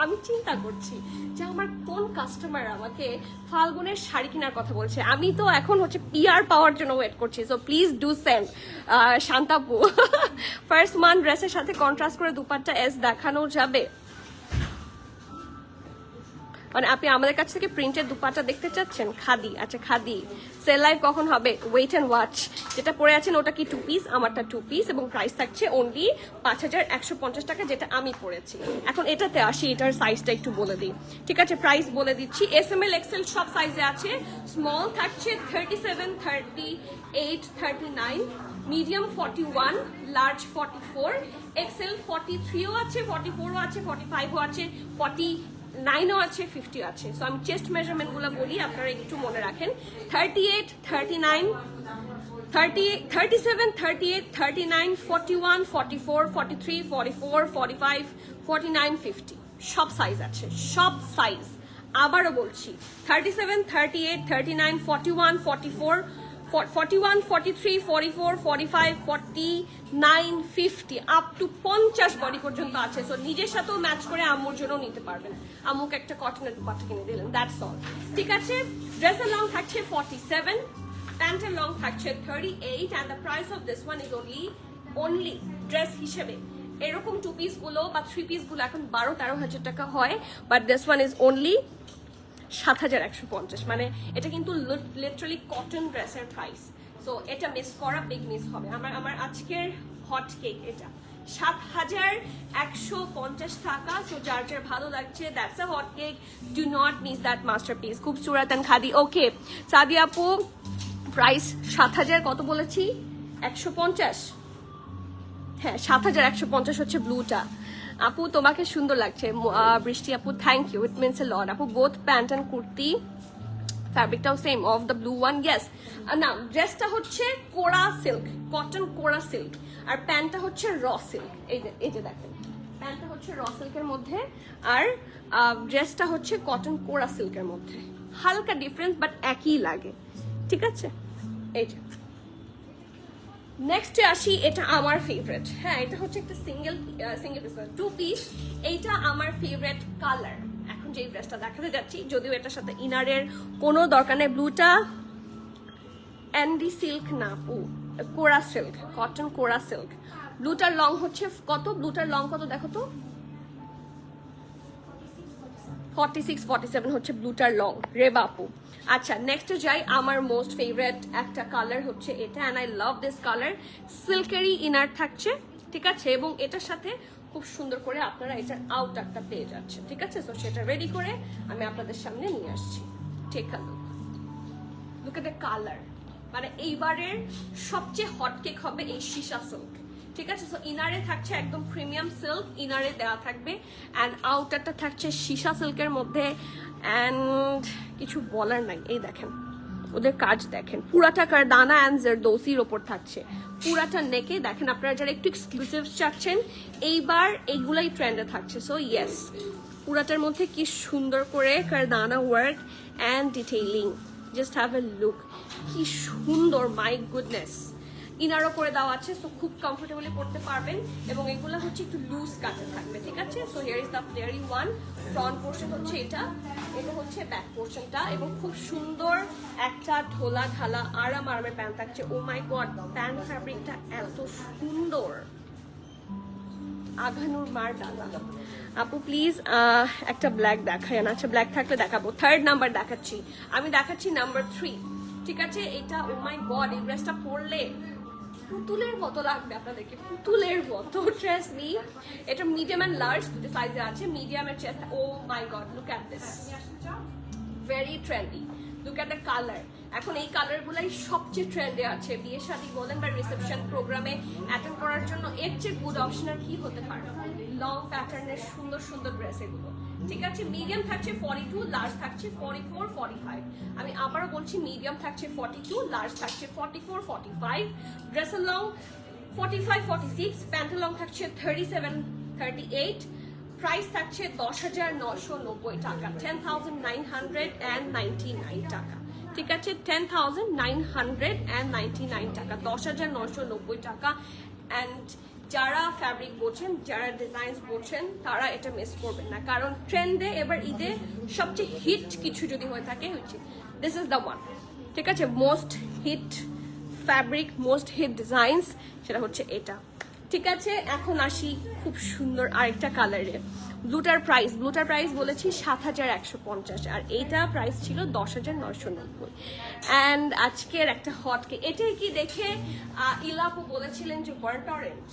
আমি চিন্তা করছি যে আমার কোন কাস্টমার আমাকে ফাল্গুনের শাড়ি কেনার কথা বলছে। আমি তো এখন হচ্ছে পিআর পাওয়ার জন্য ওয়েট করছি। সো প্লিজ ডু সেন্ড শান্তাপু। ফার্স্ট মান ড্রেসের সাথে কন্ট্রাস্ট করে দুপাট্টা এস দেখানো যাবে? মানে আপনি আমাদের কাছ থেকে প্রিন্টের দুপাট্টা দেখতে চাচ্ছেন? খাদি, আচ্ছা খাদি সেল লাইভ কখন হবে? Wait and watch. যেটা পরে আছেন ওটা কি 2 পিস? আমারটা 2 পিস এবং প্রাইস থাকছে অনলি 5150 টাকা, যেটা আমি পরেছি। এখন এটাতে আসি, এটার সাইজটা একটু বলে দিই। ঠিক আছে, প্রাইস বলে দিচ্ছি। SML XL সব সাইজে আছে। স্মল থাকছে 37, 38, 39, মিডিয়াম 41, লার্জ 44, XL 43ও আছে, 44ও আছে, 45ও আছে, 49ও আছে, 50 আছে। সো আমি চেস্ট মেজারমেন্ট গুলো বলি, আপনারা একটু মনে রাখেন। 38, 39, 37, 38, 39, 41, 44, 43, 44, 45, 49, 50 সব সাইজ আছে, সব সাইজ। আবারও বলছি 37, 38, 39, 41, 44, 41, 43, 44, 45, 49, 50 আপ টু 50 বডি পর্যন্ত আছে। সো নিজের সাথেও ম্যাচ করে আম্মুর জন্য নিতে পারবেন। আম্মুকে একটা কটনের দুপাট্টা কিনে দিলেন, দ্যাটস অল। ঠিক আছে, ড্রেসের লং থাকছে 47, প্যান্টের লং থাকছে 38 and the price of this one is only dress হিসেবে এরকম 2 পিস গুলো বা 3 পিস গুলো এখন 12-13 হাজার টাকা হয়, but this one is only 7150। মানে এটা কিন্তু লিটারালি কটন ড্রেসের প্রাইস। সো এটা মিস করা বিগ মিস হবে। আমার আজকের হট কেক এটা 7150 টাকা। সো যার যার ভালো লাগছে, that's a hot cake, do not miss that masterpiece. খুবসুরত এন্ড খাদি। ওকে সাদিয়া আপু, প্রাইস 7000 কত বলেছি? 150। হ্যাঁ 7150 হচ্ছে ব্লুটা। আপু তোমাকে সুন্দর লাগছে। বৃষ্টি আপু thank you, it means a lot. আপু বোথ প্যান্ট অ্যান্ড কুর্তি ফ্যাব্রিকটাও same of the blue one? Yes. না, ড্রেসটা হচ্ছে kora silk, cotton kora silk, আর প্যান্টটা হচ্ছে র সিল্ক। এই যে দেখেন, প্যান্টটা হচ্ছে র সিল্কের মধ্যে আর ড্রেসটা হচ্ছে কটন কোরা সিল্কের মধ্যে। হালকা ডিফারেন্স বাট একই লাগে। ঠিক আছে, এই যে নেক্সটে আসি। এটা আমার ফেভারিট। হ্যাঁ, এটা হচ্ছে একটা সিঙ্গেল পিস 2 পিস। এইটা আমার ফেভারিট কালার। এখন যে ড্রেসটা দেখাতে যাচ্ছি, যদিও এটার সাথে ইনারের কোনো দরকার নেই। ব্লুটা অ্যান্ডি সিল্ক না আপু, কোরা silk, cotton kora silk. ব্লুটার long হচ্ছে কত? ব্লুটার লং কত দেখো তো? 46, 47 হচ্ছে ব্লুটার লং রে বাপু। আচ্ছা নেক্সটে যাই। আমার মোস্ট ফেভারিট একটা কালার হচ্ছে এটা, and I love this colour. সিল্কেরই ইনার থাকছে, ঠিক আছে, এবং এটার সাথে খুব সুন্দর করে আপনারা এটার আউটারটা পেয়ে যাচ্ছে। ঠিক আছে, তো সেটা রেডি করে আমি আপনাদের সামনে নিয়ে আসছি। Take a look at the colour. মানে এইবারের সবচেয়ে হট কেক হবে এই সীসা সিল্ক। ঠিক আছে, সো ইনারে থাকছে একদম প্রিমিয়াম সিল্ক, ইনারে দেওয়া থাকবে, অ্যান্ড আউটারটা থাকছে সীসা সিল্কের মধ্যে। অ্যান্ড কিছু বলার নাই, এই দেখেন ওদের কাজ দেখেন, পুরাটা কারদানা অ্যান্ড জারদোসির ওপর থাকছে, পুরাটা নেকে দেখেন। আপনারা যারা একটু এক্সক্লুসিভ চাচ্ছেন, এইবার এইগুলাই ট্রেন্ডে থাকছে। সো ইয়েস, পুরাটার মধ্যে কি সুন্দর করে kardana work and detailing, just have a look, কি সুন্দর, মাই গুডনেস। ইনারও করে দেওয়া আছে, সো খুব কমফোর্টেবলি পড়তে পারবেন, এবং এগুলো হচ্ছে একটু লুজ কাটে থাকবে। ঠিক আছে, so here is the flary one. Front portion হচ্ছে এটা, এটা হচ্ছে ব্যাক পোর্শনটা, এবং খুব সুন্দর একটা ঢোলা ঢালা আরামের প্যান্ট থাকছে। ও মাই গড, প্যান্ট ফ্যাব্রিকটা এত সুন্দর, আঘানুর মার ডালা। আপু প্লিজ একটা ব্ল্যাক দেখায়। আচ্ছা ব্ল্যাক থাকলে দেখাবো। 3rd নাম্বার দেখাচ্ছি, আমি দেখাচ্ছি নাম্বার 3। ঠিক আছে, এটা ও মাই গড, এই ড্রেসটা পরলে পুতুলের মতো লাগবে আপনাদেরকে, পুতুলের মতো। ট্রেস মি, এটা মিডিয়াম অ্যান্ড লার্জ দুটো সাইজে আছে। মিডিয়ামের chest, oh my God, look at this, very trendy. Look at the colour. এখন এই কালারগুলাই সবচেয়ে ট্রেন্ডে আছে, বিয়ে শাদী বলেন বা রিসেপশন প্রোগ্রামে অ্যাটেন্ড করার জন্য এর চেয়ে গুড অপশন আর কি হতে পারে। লং প্যাটার্নের সুন্দর সুন্দর ড্রেস এগুলো। ঠিক আছে, মিডিয়াম থাকছে 42, লার্জ থাকছে 44, 45। আমি আবারও বলছি, মিডিয়াম থাকছে 42, লার্জ থাকছে 44, 45। ড্রেসের লং 45, 46, প্যান্টের লং থাকছে 37, 38। প্রাইস থাকছে 10,990 টাকা, 10,999 টাকা। ঠিক আছে, 10,999 টাকা, 10,990 টাকা। অ্যান্ড যারা ফ্যাব্রিক বোঝেন, যারা ডিজাইনস বোঝেন, তারা এটা মিস করবেন না, কারণ ট্রেন্ডে এবার ঈদে সবচেয়ে হিট কিছু যদি হয়ে থাকে হচ্ছে দিস ইজ দ্য ওয়ান। ঠিক আছে, most hit fabric, most hit designs, সেটা হচ্ছে এটা। ঠিক আছে, এখন আসি খুব সুন্দর আরেকটা কালারে। ব্লুটার প্রাইস বলেছি 7,150, আর এইটা প্রাইস ছিল 10,990। অ্যান্ড আজকের একটা হটকে, এটাই কি দেখে ইলাপু বলেছিলেন যে বার্ন্ট অরেঞ্জ,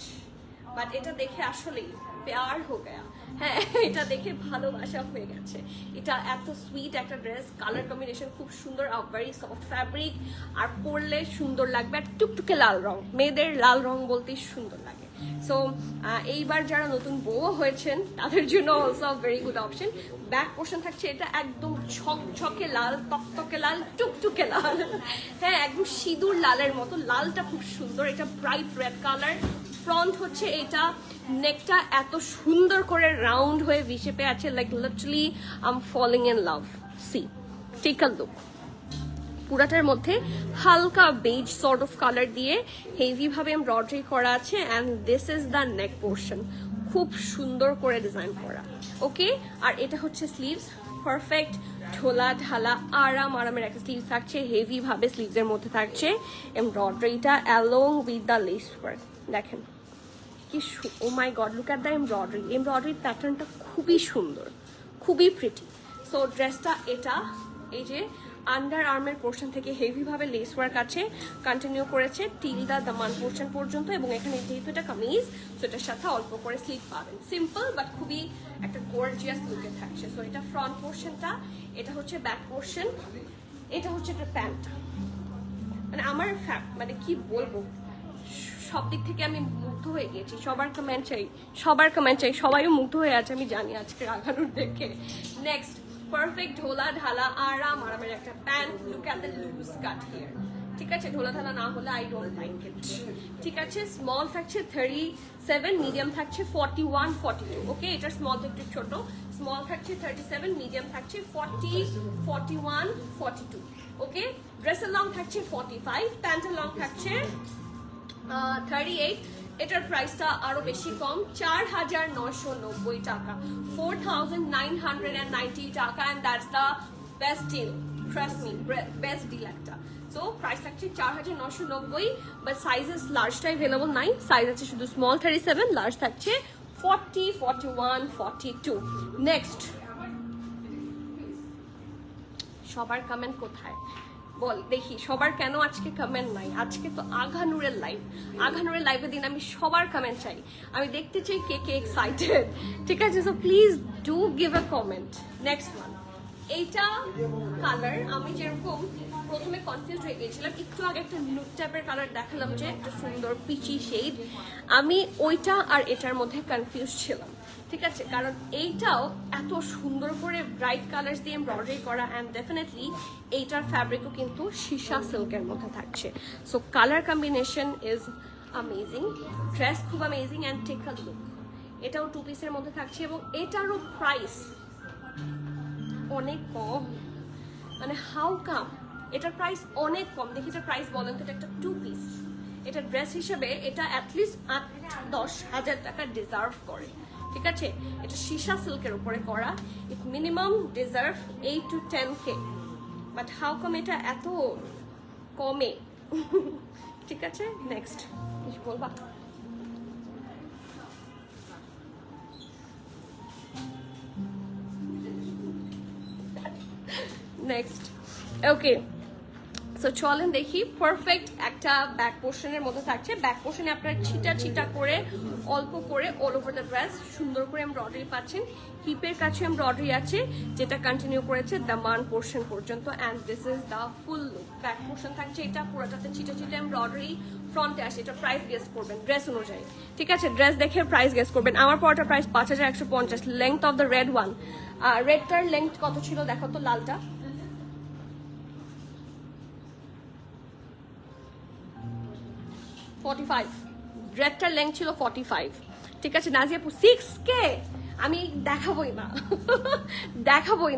বাট এটা দেখে আসলেই প্যার হো গয়া। হ্যাঁ, এটা দেখে ভালোবাসা হয়ে গেছে। এটা এত সুইট একটা ড্রেস, কালার কম্বিনেশন খুব সুন্দর, আর ভেরি সফট ফ্যাব্রিক, আর পরলে সুন্দর লাগবে। আর টুকটুকে লাল রং, মেয়েদের লাল রং বলতেই সুন্দর লাগে। সো এইবার যারা নতুন বউ হয়েছেন তাদের জন্য also very good option. Back portion থাকছে এটা একদম ঝকঝকে লাল, তকতকে লাল, টুকটুকে লাল। হ্যাঁ, একদম সিঁদুর লালের মতো, লালটা খুব সুন্দর। এটা ব্রাইট রেড কালার। ফ্রন্ট হচ্ছে এটা, নেকটা এত সুন্দর করে রাউন্ড হয়ে ভি শেপে আছে, like literally I am falling in love. See, take a look. পুরাটার মধ্যে হালকা বেজ সর্ট অফ কালার দিয়ে হেভি ভাবে এমব্রয়ডারি করা আছে, and this is the neck portion, খুব সুন্দর করে ডিজাইন করা। ওকে, আর এটা হচ্ছে স্লিভস, পারফেক্ট ঢোলা ঢালা আরামের একটা স্লিভস থাকছে, হেভি ভাবে স্লিভসের মধ্যে থাকছে এমব্রয়ডারিটা along with the lace work. দেখেন কি, oh my God, look at the embroidery প্যাটার্নটা খুবই সুন্দর, খুবই প্রিটি। সো ড্রেসটা এটা, এই যে আন্ডার আর্মের পোর্শন থেকে হেভি ভাবে লেস ওয়ার্ক আছে, কন্টিনিউ করেছে টিল দা দামান পোর্শন পর্যন্ত, এবং এখানে যেহেতু এটা কামিজ, সো এটার সাথে অল্প করে স্লিভ পাবেন। সিম্পল বাট খুবই একটা গর্জিয়াস লুকে থাকছে। সো এটা ফ্রন্ট পোর্শনটা, এটা হচ্ছে ব্যাক পোর্শন, এটা হচ্ছে একটা প্যান্ট। মানে আমার মানে কি বলবো, সব দিক থেকে আমি মুগ্ধ হয়ে গেছি। সবার কমেন্ট চাই, সবাইও মুগ্ধ হয়ে আছে আমি জানি আজকে আগানোর দেখে। নেক্সট, পারফেক্ট ঢোলা ঢালা আরামের একটা pant. Look at the loose cut here. ঠিক আছে, ঢোলা ঢালা না হলে আই ডোন্ট লাইক ইট। ঠিক আছে, স্মল থাকছে 37, মিডিয়াম থাকছে 41, 42। ওকে, এটার স্মলটা একটু ছোট, স্মল থাকছে 37, মিডিয়াম থাকছে 40, 41, 42। ওকে, ড্রেসের লং থাকছে 45, প্যান্টের লং থাকছে 38। এটার প্রাইসটা আরো বেশি কম, 4,990 টাকা, 4,990 টাকা, and that's the best deal, trust me, best deal একটা। সো প্রাইস থাকছে 4,990, বাট সাইজেস লার্জটা অ্যাভেলেবল নাই, সাইজ আছে শুধু স্মল 37, লার্জ থাকছে 40, 41, 42। নেক্সট, সবার কমেন্ট কোথায় বল দেখি, সবার কেন আজকে কমেন্ট নাই? আজকে তো আঘানুরের লাইভের দিন, আমি সবার কমেন্ট চাই, আমি দেখতে চাই কে কে এক্সাইটেড। ঠিক আছে, so please do give a comment. Next one, এইটা কালার আমি যেরকম প্রথমে কনফিউজ হয়ে গিয়েছিলাম, একটু আগে একটা নুড টাইপের কালার দেখালাম যে একটা সুন্দর পিচি শেড, আমি ওইটা আর এটার মধ্যে কনফিউজ ছিলাম। ঠিক আছে, কারণ এইটাও এত সুন্দর করে ব্রাইট কালার্স দিয়ে এমব্রয়ডারি করা, অ্যান্ড ডেফিনেটলি এইটার ফ্যাব্রিকও কিন্তু সীসা সিল্কের মধ্যে থাকছে। So colour combination is amazing, dress খুব amazing, and take a look. এটাও 2 পিসের মধ্যে থাকছে, এবং এটারও প্রাইস অনেক কম। মানে হাউ কাম এটার প্রাইস অনেক কম? দেখি এটার প্রাইস বলেন তো। এটা একটা 2 পিস, এটা ড্রেস হিসেবে এটা অ্যাটলিস্ট 8-10 হাজার টাকা ডিজার্ভ করে। ঠিক আছে, এটা সীসা সিল্কের উপরে করা, it minimum deserve 8 to 10K, but how come এটা এত কমে? ঠিক আছে, নেক্সট কিছু বলবা? নেক্সট, ওকে, সো চলেন দেখি। পারফেক্ট একটা ব্যাক পোর্শনের মধ্যে থাকছে, ব্যাক পোর্শনে আপনার ছিটা করে অল্প করে অল ওভার দ্য ড্রেস সুন্দর করে এমব্রয়ডারি পাচ্ছেন, হিপের কাছে এমব্রয়ডারি আছে যেটা কন্টিনিউ করেছে দামান পোর্শন পর্যন্ত, and this is the full look. Back portion থাকছে এটা পুরোটাতে ছিটা এমব্রয়ডারি, ফ্রন্টে আসে। এটা প্রাইস গেস করবেন ড্রেস অনুযায়ী। ঠিক আছে, ড্রেস দেখে প্রাইস গেস করবেন। আমার পরটা price 5,150। Length of the red one, রেডটার লেংথ কত ছিল দেখো তো, লালটা 45, রেডটার লেংথ ছিল 45। ঠিক আছে, নাজিয়া আপু 6K আমি দেখাবোই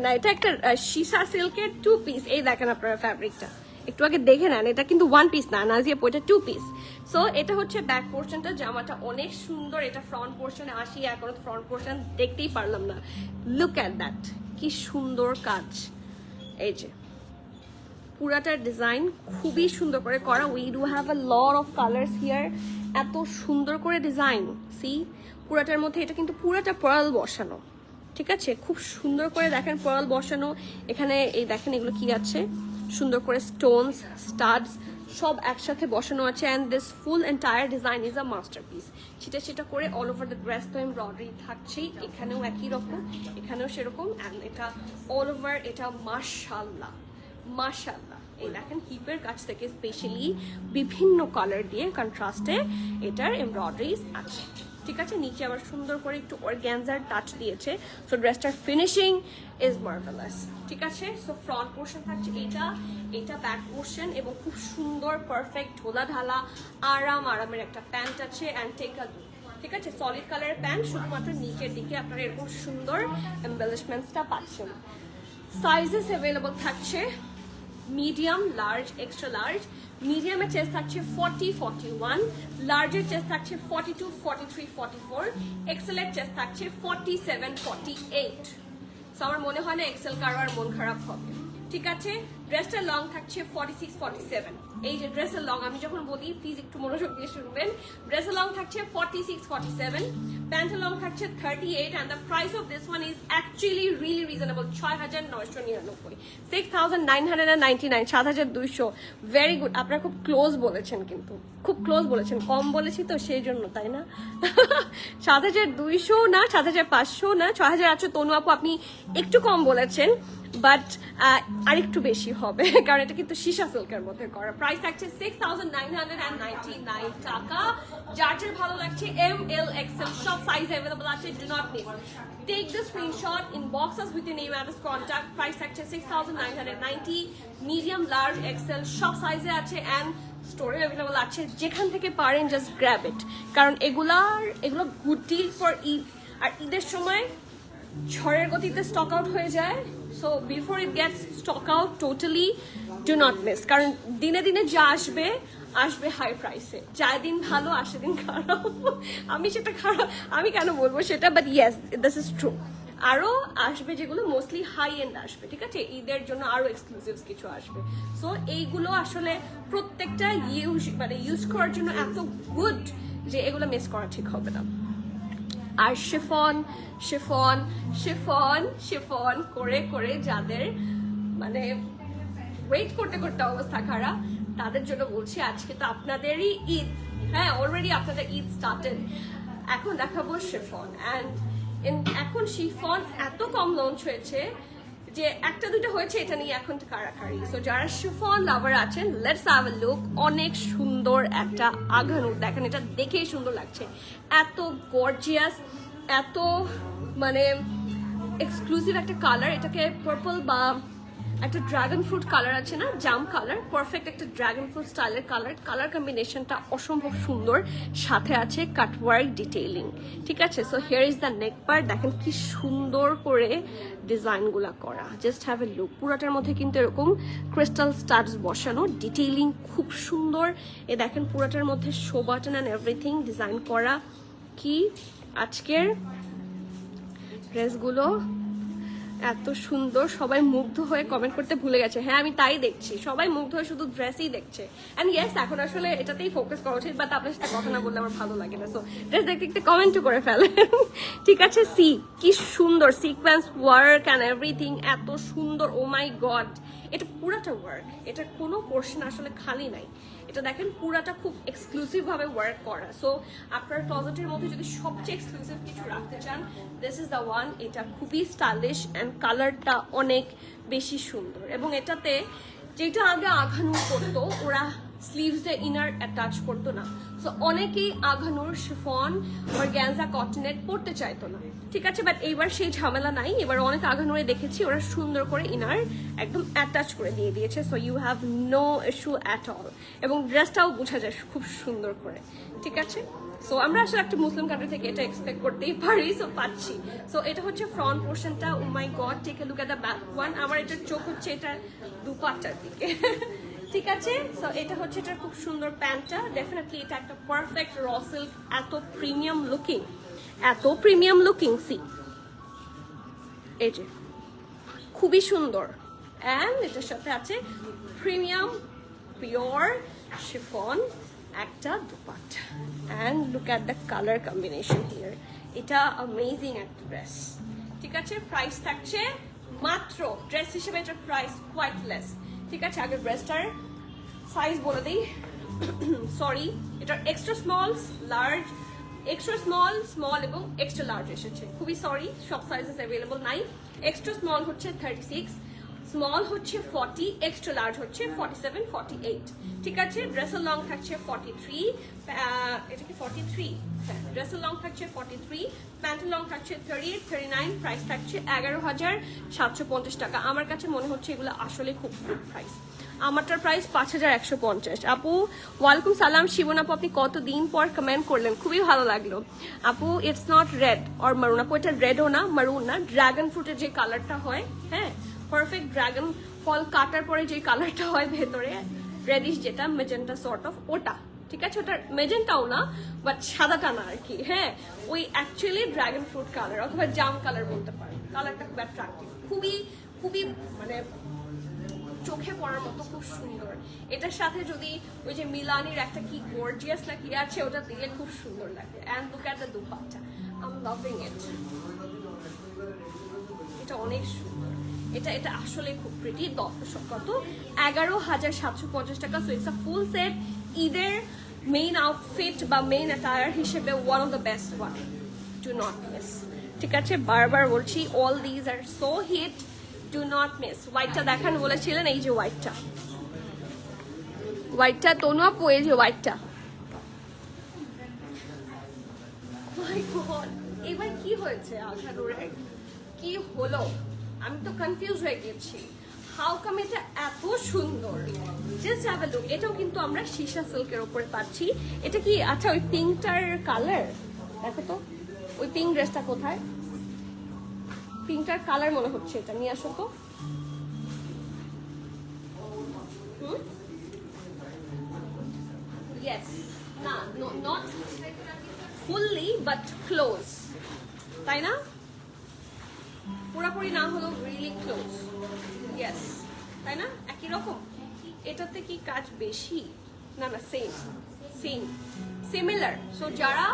না। এটা একটা সীসা সিল্কের 2 পিস। এই দেখেন আপনারা ফ্যাব্রিকটা, একটু আগে দেখে নেন, এটা কিন্তু 1 পিস না, নাজিয়া এটা 2 পিস। সো এটা হচ্ছে ব্যাক পোর্শনটা, জামাটা অনেক সুন্দর। এটা ফ্রন্ট পোর্শনে আসি, এখনো ফ্রন্ট পোর্শন দেখতেই পারলাম না। লুক অ্যাট দ্যাট, কি সুন্দর কাজ। এই যে পুরাটার ডিজাইন খুবই সুন্দর করে করা। We do have a lot of colours here. এত সুন্দর করে ডিজাইন, সি পুরাটার মধ্যে এটা কিন্তু পুরাটা পার্ল বসানো, ঠিক আছে? খুব সুন্দর করে দেখেন পার্ল বসানো। এখানে এই দেখেন এগুলো কি আছে, সুন্দর করে স্টোনস, স্টাডস সব একসাথে বসানো আছে। And this full entire design is a masterpiece. সেটা করে অল ওভার দ্য ড্রেস তো এমব্রয়ডারি থাকছেই, এখানেও একই রকম, এখানেও সেরকম। অ্যান্ড এটা অল ওভার, এটা মাশাআল্লাহ মাশাআল্লাহ। এই দেখেন হিপের কাছ থেকে স্পেশালি বিভিন্ন কালার দিয়ে কন্ট্রাস্টে এটার এমব্রয়ডারিজ আছে, ঠিক আছে? নিচে আবার সুন্দর করে একটু অর্গ্যানজার টাচ দিয়েছে। সো ড্রেসটার ফিনিশিং ইজ মার্ভেলাস, ঠিক আছে? সো ফ্রন্ট পোর্শন থাকছে এটা ব্যাক পোর্শন, এবং খুব সুন্দর পারফেক্ট ঢোলা ঢালা আরামের একটা প্যান্ট আছে। অ্যান্ড টেক আ লুক, ঠিক আছে? সলিড কালারের প্যান্ট, শুধুমাত্র নিচের দিকে আপনারা এরকম সুন্দর এমবেলিশমেন্টসটা পাচ্ছেন। সাইজেস অ্যাভেলেবল থাকছে মিডিয়াম, লার্জ, এক্সট্রা লার্জ। মিডিয়ামের চেস্ট থাকছে 40, 41, লার্জের চেস্ট থাকছে 42, 43, 44, এক্সেলের চেস্ট থাকছে 47, 48। সো আমার মনে হয় না এক্সেল কারো আর মন খারাপ হবে, ঠিক আছে? ড্রেসটার লং থাকছে 46, 47। এই যে ড্রেসের লং আমি যখন বলি প্লিজ একটু মনোযোগ দিয়ে শুনবেন। ড্রেসের লং থাকছে 46, 47, প্যান্টের লং থাকছে 38, and the price of this one is actually really reasonable, 6,999, 6,999, 7,200। Very good, আপনারা খুব ক্লোজ বলেছেন, কিন্তু খুব ক্লোজ বলেছেন। কম বলেছি তো সেই জন্য, তাই না? 7,200 না, 7,500 না, 6,800। তনু আপু আপনি একটু কম বলেছেন, বাট আরেকটু বেশি হবে, কারণ এটা কিন্তু সীসা সিল্কের মধ্যে করা। প্রাইস থাকছে 6,999 টাকা। যার ভালো লাগছে ML XL সব সাইজ अवेलेबल আছে, do not miss. Take the screenshot, inbox us with your name address contact. Price থাকছে 6,990, মিডিয়াম, লার্জ, এক্সেল সব সাইজে আছে। অ্যান্ড স্টোরে অ্যাভেলেবল আছে, যেখান থেকে পারেন জাস্ট গ্র্যাব ইট, কারণ এগুলো গুড ডিল ফর ঈদ। আর ঈদের সময় ঝড়ের গতিতে স্টক আউট হয়ে যায়। So before it gets stock out totally do not miss, কারণ দিনে দিনে যা আসবে হাই প্রাইসে। যায় দিন ভালো, আসে দিন খারাপ। আমি সেটা খারাপ আমি কেন বলবো সেটা, but yes this is true. আরো আসবে যেগুলো মোস্টলি হাই এন্ড আসবে, ঠিক আছে? ঈদের জন্য আরো এক্সক্লুসিভ কিছু আসবে। সো এইগুলো আসলে প্রত্যেকটা ইউজ করার জন্য এত গুড যে এগুলো মিস করা ঠিক হবে না। আর শিফন শিফন শিফন শিফন করে যাদের মানে ওয়েট করতে করতে অবস্থা খারাপ, তাদের জন্য বলছি আজকে তো আপনাদেরই ঈদ। হ্যাঁ, অলরেডি আপনাদের ঈদ স্টার্টেড। এখন দেখাবো শিফন। অ্যান্ড এখন শিফন এত কম লঞ্চ হয়েছে যে একটা দুটো হয়েছে, এটা নিয়ে এখন কারাকারি। সো যারা শিফন লাভার আছেন, লেটস হ্যাভ আ লুক। অনেক সুন্দর একটা আঘানুর, দেখেন এটা দেখেই সুন্দর লাগছে। এত গর্জিয়াস, এত মানে এক্সক্লুসিভ একটা কালার। এটাকে পার্পল বা একটা ড্রাগন ফ্রুট কালার আছে না, জাম কালার, পারফেক্ট একটা ড্রাগন ফ্রুট স্টাইলের কালার কম্বিনেশনটা অসম্ভব সুন্দর। সাথে আছে কাটওয়ার্ক ডিটেইলিং, ঠিক আছে? So here is the neck part, দেখেন কি সুন্দর করে ডিজাইনগুলো করা। Just have a look. পুরাটার মধ্যে কিন্তু এরকম ক্রিস্টাল স্টাডস বসানো, ডিটেইলিং খুব সুন্দর। এ দেখেন পুরাটার মধ্যে show button and everything design করা। কি আজকের ড্রেসগুলো এত সুন্দর, সবাই মুগ্ধ হয়ে কমেন্ট করতে ভুলে গেছে। হ্যাঁ, আমি তাই দেখছি, সবাই মুগ্ধ হয়ে শুধু ড্রেসই দেখছে। অ্যান্ড ইয়েস, এখন আসলে এটাতেই ফোকাস করা উচিত, বাট আপনার সাথে কথা না বললে আমার ভালো লাগে না। সো ড্রেস দেখতে দেখতে কমেন্টও করে ফেলে, ঠিক আছে? সি কি সুন্দর সিকোয়েন্স ওয়ার্ক অ্যান্ড এভরিথিং, এত সুন্দর। ও মাই গড, এটা পুরাটা ওয়ার্ক, এটা কোনো পোর্শন আসলে খালি নাই। এটা দেখেন পুরাটা খুব এক্সক্লুসিভ ভাবে ওয়ার্ক করা। সো আপনার ক্লোজেটের মধ্যে যদি সবচেয়ে এক্সক্লুসিভ কিছু রাখতে চান, দিস ইজ দ্য ওয়ান। এটা খুবই স্টাইলিশ অ্যান্ড কালারটা অনেক বেশি সুন্দর। এবং এটাতে যেটা আগে আঘানুর করতো, ওরা স্লিভসে ইনার অ্যাটাচ করতো না। সো অনেকেই আঘানুর শিফন অর্গানজা কটনেট পরতে চাইতো না, ঠিক আছে? বাট এইবার সেই ঝামেলা নাই। এবার অনেক আঘানুরে দেখেছি ওরা সুন্দর করে ইনার একদম অ্যাটাচ করে দিয়ে দিয়েছে। So you have no issue at all. এবং ড্রেসটাও বোঝা যায় খুব সুন্দর করে, ঠিক আছে? সো আমরা আসলে একটা মুসলিম কান্ট্রি থেকে এটা এক্সপেক্ট করতেই পারি। সো পাচ্ছি। সো এটা হচ্ছে ফ্রন্ট পোর্শনটা। Oh my God, take a look at the back one. আমার এটার চোখ হচ্ছে এটা দুপাট্টার দিকে, ঠিক আছে। সো এটা হচ্ছে এটা খুব সুন্দর প্যান্টটা, ডেফিনেটলি এটা একটা পারফেক্ট র সিল্ক, এত প্রিমিয়াম লুকিং সি, এই যে খুবই সুন্দর। অ্যান্ড এটার সাথে আছে প্রিমিয়াম পিওর শিফন একটা dupatta. And look at the colour combination here, এটা অ্যামেজিং একটা ড্রেস। ঠিক আছে, প্রাইস থাকছে মাত্র, ড্রেস হিসেবে এটার প্রাইস কোয়াইট লেস। ঠিক আছে, আগে ড্রেসটার সাইজ বলে দিই। সরি, এটার extra small, large, extra small এবং এক্সট্রা লার্জ এসেছে। খুবই সরি, সব সাইজেস অ্যাভেলেবল নাই। এক্সট্রা স্মল হচ্ছে 36, স্মল হচ্ছে 40, এক্সট্রা লার্জ হচ্ছে 47, 48। ঠিক আছে, ড্রেসের লং থাকছে 43, এটা কি 43? হ্যাঁ, ড্রেসের লং থাকছে 43, প্যান্টের লং থাকছে 38, 39, প্রাইস থাকছে 11,750 টাকা। আমার কাছে মনে হচ্ছে এগুলো আসলে খুব গুড প্রাইস। আমারটার প্রাইস 5,150। আপু ওয়ালাইকুম সালাম, শিবন আপু আপনি কতদিন পর কমেন্ট করলেন, খুবই ভালো লাগলো আপু। ইটস নট রেড অর মারুন আপু, এটা রেডও না মারুন না, ড্রাগন ফ্রুটের যে কালারটা হয়, হ্যাঁ পারফেক্ট ড্রাগন ফল কাটার পরে যে কালারটা হয় ভেতরে রেডিশ, যেটা মেজেন্টা সর্ট অফ, ওটা ঠিক আছে, ওটা মেজেন্টাও না বাট সাদাটা না আর কি, হ্যাঁ ওই অ্যাকচুয়ালি ড্রাগন ফ্রুট কালার অথবা জাম কালার বলতে পারেন। কালারটা খুব অ্যাট্রাক্টিভ, খুবই খুবই মানে চোখে পড়ার মতো, খুব সুন্দর। এটার সাথে যদি ওই যে মিলানির একটা কি গর্জিয়াস না কি আছে ওটা দিলে খুব সুন্দর লাগে। And look at the dupatta, I am loving ইট, এটা অনেক সুন্দর। এটা আসলে খুব প্রিটি। কত? 11,750 টাকা। So it's a full set, ঈদের মেইন আউটফিট বা মেইন অ্যাটায়ার হিসেবে one of the best one, do not miss. ঠিক আছে, বারবার বলছি, all these are so hit, do not miss. হোয়াইটটা দেখান বলেছিলেন, এই যে হোয়াইটটা তনু আপু, এই যে হোয়াইটটা, মাই গড এবার কি হয়েছে আশানুরের, কি হলো, আমি তো কনফিউজ হয়ে গেছি। হাউ কাম এটা এত সুন্দর, জাস্ট হ্যাভ আ লুক। এটাও কিন্তু আমরা সীসা সিল্কের উপরে পাচ্ছি। এটা কি, আচ্ছা ওই পিঙ্কটার কালার দেখো তো, ওই পিঙ্ক ড্রেসটা কোথায়, পিঙ্কটার কালার মনে হচ্ছে, এটা নিয়ে আসো তো। ইয়েস, না নট ফুললি বাট ক্লোজ, তাই না, পুরোপুরি না হলেও রিয়েলি ক্লোজ। ইয়েস, তাই না, একই রকম। এটাতে কি কাজ বেশি? না না, সেম সিমিলার। সো যারা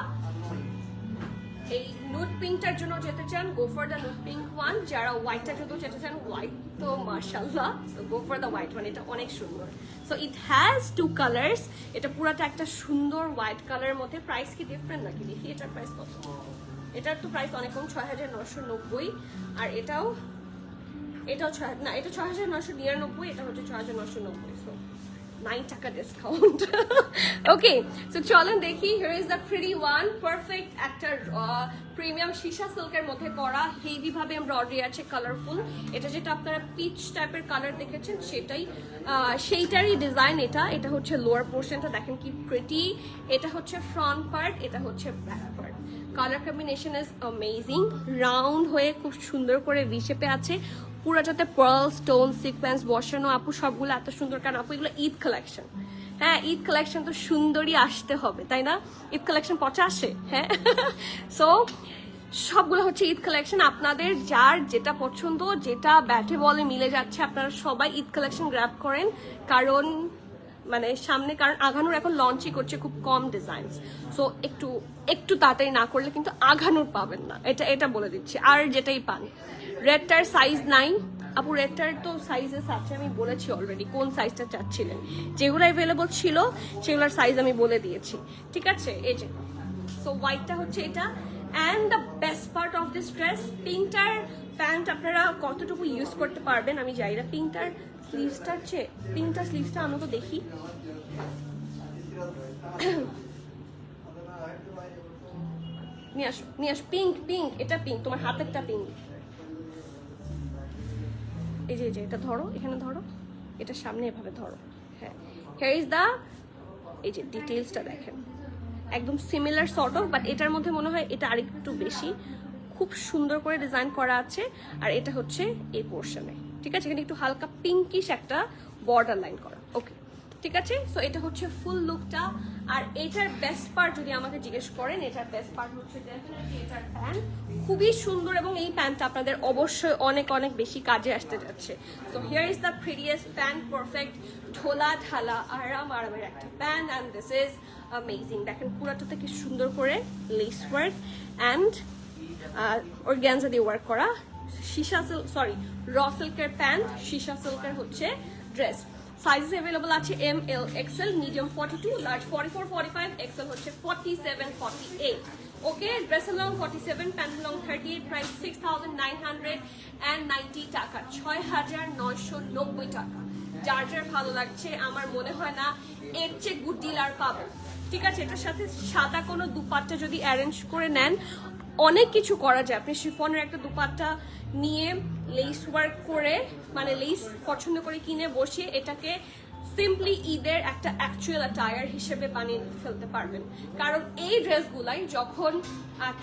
এই নুড পিঙ্কটার জন্য যেতে চান, go for the nude pink one. যারা হোয়াইটটার জন্য যেতে চান, হোয়াইট তো মাশাআল্লাহ, so go for the white one, এটা অনেক সুন্দর। So it has to colours, এটা পুরাটা একটা সুন্দর হোয়াইট কালারের মধ্যে। প্রাইস কি ডিফারেন্ট নাকি, দেখি এটার প্রাইস কত। এটার তো প্রাইস অনেক কম, 6,990। আর এটাও 6, না এটা 6,999, এটা হচ্ছে 6,990। সো 9 টাকা ডিসকাউন্ট। ওকে, সো চলেন দেখি। Here is the pretty one, perfect একটা প্রিমিয়াম সীসা সিল্কের মধ্যে করা, হেভি ভাবে এমব্রয়ডারি আছে, কালারফুল। এটা যেটা আপনারা পিচ টাইপের কালার দেখেছেন সেইটারই ডিজাইন। এটা হচ্ছে লোয়ার পোর্শনটা, দেখেন কি প্রিটি। এটা হচ্ছে ফ্রন্ট পার্ট, এটা হচ্ছে back part. Colour combination is amazing, round হয়ে খুব সুন্দর করে ভি শেপে আছে, পুরোটাতে পার্ল স্টোন সিকোয়েন্স বসানো। আপু সবগুলো এত সুন্দর কেন আপু, এগুলো ঈদ কালেকশন। হ্যাঁ, ঈদ কালেকশন তো সুন্দরই আসতে হবে, তাই না, ঈদ কালেকশন পচা আসে, হ্যাঁ। সো সবগুলো হচ্ছে ঈদ কালেকশন। আপনাদের যার যেটা পছন্দ, যেটা ব্যাটে বলে মিলে যাচ্ছে, আপনারা সবাই ঈদ কালেকশন গ্র্যাব করেন। কারণ মানে সামনে, কারণ আঘানুর এখন লঞ্চই করছে খুব কম ডিজাইনস। সো একটু তাড়াতাড়ি না করলে কিন্তু আঘানুর পাবেন না, এটা বলে দিচ্ছি। আর যেটাই পান, রেডটার সাইজ নাই আপু, রেডটার তো সাইজেস আছে, আমি বলেছি অলরেডি কোন সাইজটা চাচ্ছিলেন। যেগুলো অ্যাভেলেবল ছিল সেগুলোর সাইজ আমি বলে দিয়েছি, ঠিক আছে। এই যে সো হোয়াইটটা হচ্ছে এটা। And the best part of this dress, পিঙ্কটার প্যান্ট আপনারা কতটুকু ইউজ করতে পারবেন আমি জানি না। পিঙ্কটার স্লিভসটার চেয়ে পিঙ্কটার স্লিভসটা আনো তো দেখি। নিয়ে আসো পিঙ্ক, এটা পিঙ্ক, তোমার হাতেরটা পিঙ্ক। এই যে এটা ধরো, এখানে ধরো, এটা সামনে এভাবে ধরো। হ্যাঁ, হিয়ার ইজ দ্য, এই যে ডিটেইলসটা দেখেন, একদম সিমিলার সর্ট অফ, বাট এটার মধ্যে মনে হয় এটা আরেকটু বেশি। খুব সুন্দর করে ডিজাইন করা আছে। আর এটা হচ্ছে এই পোর্শনে, ঠিক আছে, এখানে একটু হালকা পিঙ্কিশ একটা বর্ডার লাইন করা। ওকে, ঠিক আছে। সো এটা হচ্ছে ফুল লুকটা। আর এটার বেস্ট পার্ট যদি আমাকে জিজ্ঞেস করেন, এটার বেস্ট পার্ট হচ্ছে ডেফিনেটলি এটার প্যান্ট, খুবই সুন্দর এবং এই প্যান্টটা আপনাদের অবশ্যই অনেক অনেক বেশি কাজে আসতে যাচ্ছে। So here is the prettiest pant, perfect ঢোলা ঢালা আরামের একটা pant and this is amazing. দেখেন পুরাটাতে কি সুন্দর করে লেস ওয়ার্ক অ্যান্ড অর্গানজা দিয়ে ওয়ার্ক করা, সীসা সিল্ক সরি র সিল্কের প্যান্ট, সীসা সিল্কের হচ্ছে ড্রেস। সাইজেস অ্যাভেলেবল আছে M, L, XL, medium 42, large 44, 45, XL হচ্ছে 47, 48। Okay, dress long 47, pant long 38, price 6,990 টাকা, 6,990 টাকা। যার যার ভালো লাগছে আমার মনে হয় না এর চেয়ে গুড ডিল আর পাবেন। ঠিক আছে, এটার সাথে সাদা কোনো দুপাট্টা যদি অ্যারেঞ্জ করে নেন, অনেক কিছু করা যায়। আপনি শিফনের একটা দুপাট্টা নিয়ে লেস ওয়ার্ক করে, মানে লেস পছন্দ করে কিনে বসিয়ে এটাকে সিম্পলি ঈদের একটা অ্যাকচুয়াল অ্যাটায়ার হিসেবে বানিয়ে ফেলতে পারবেন। কারণ এই ড্রেসগুলাই যখন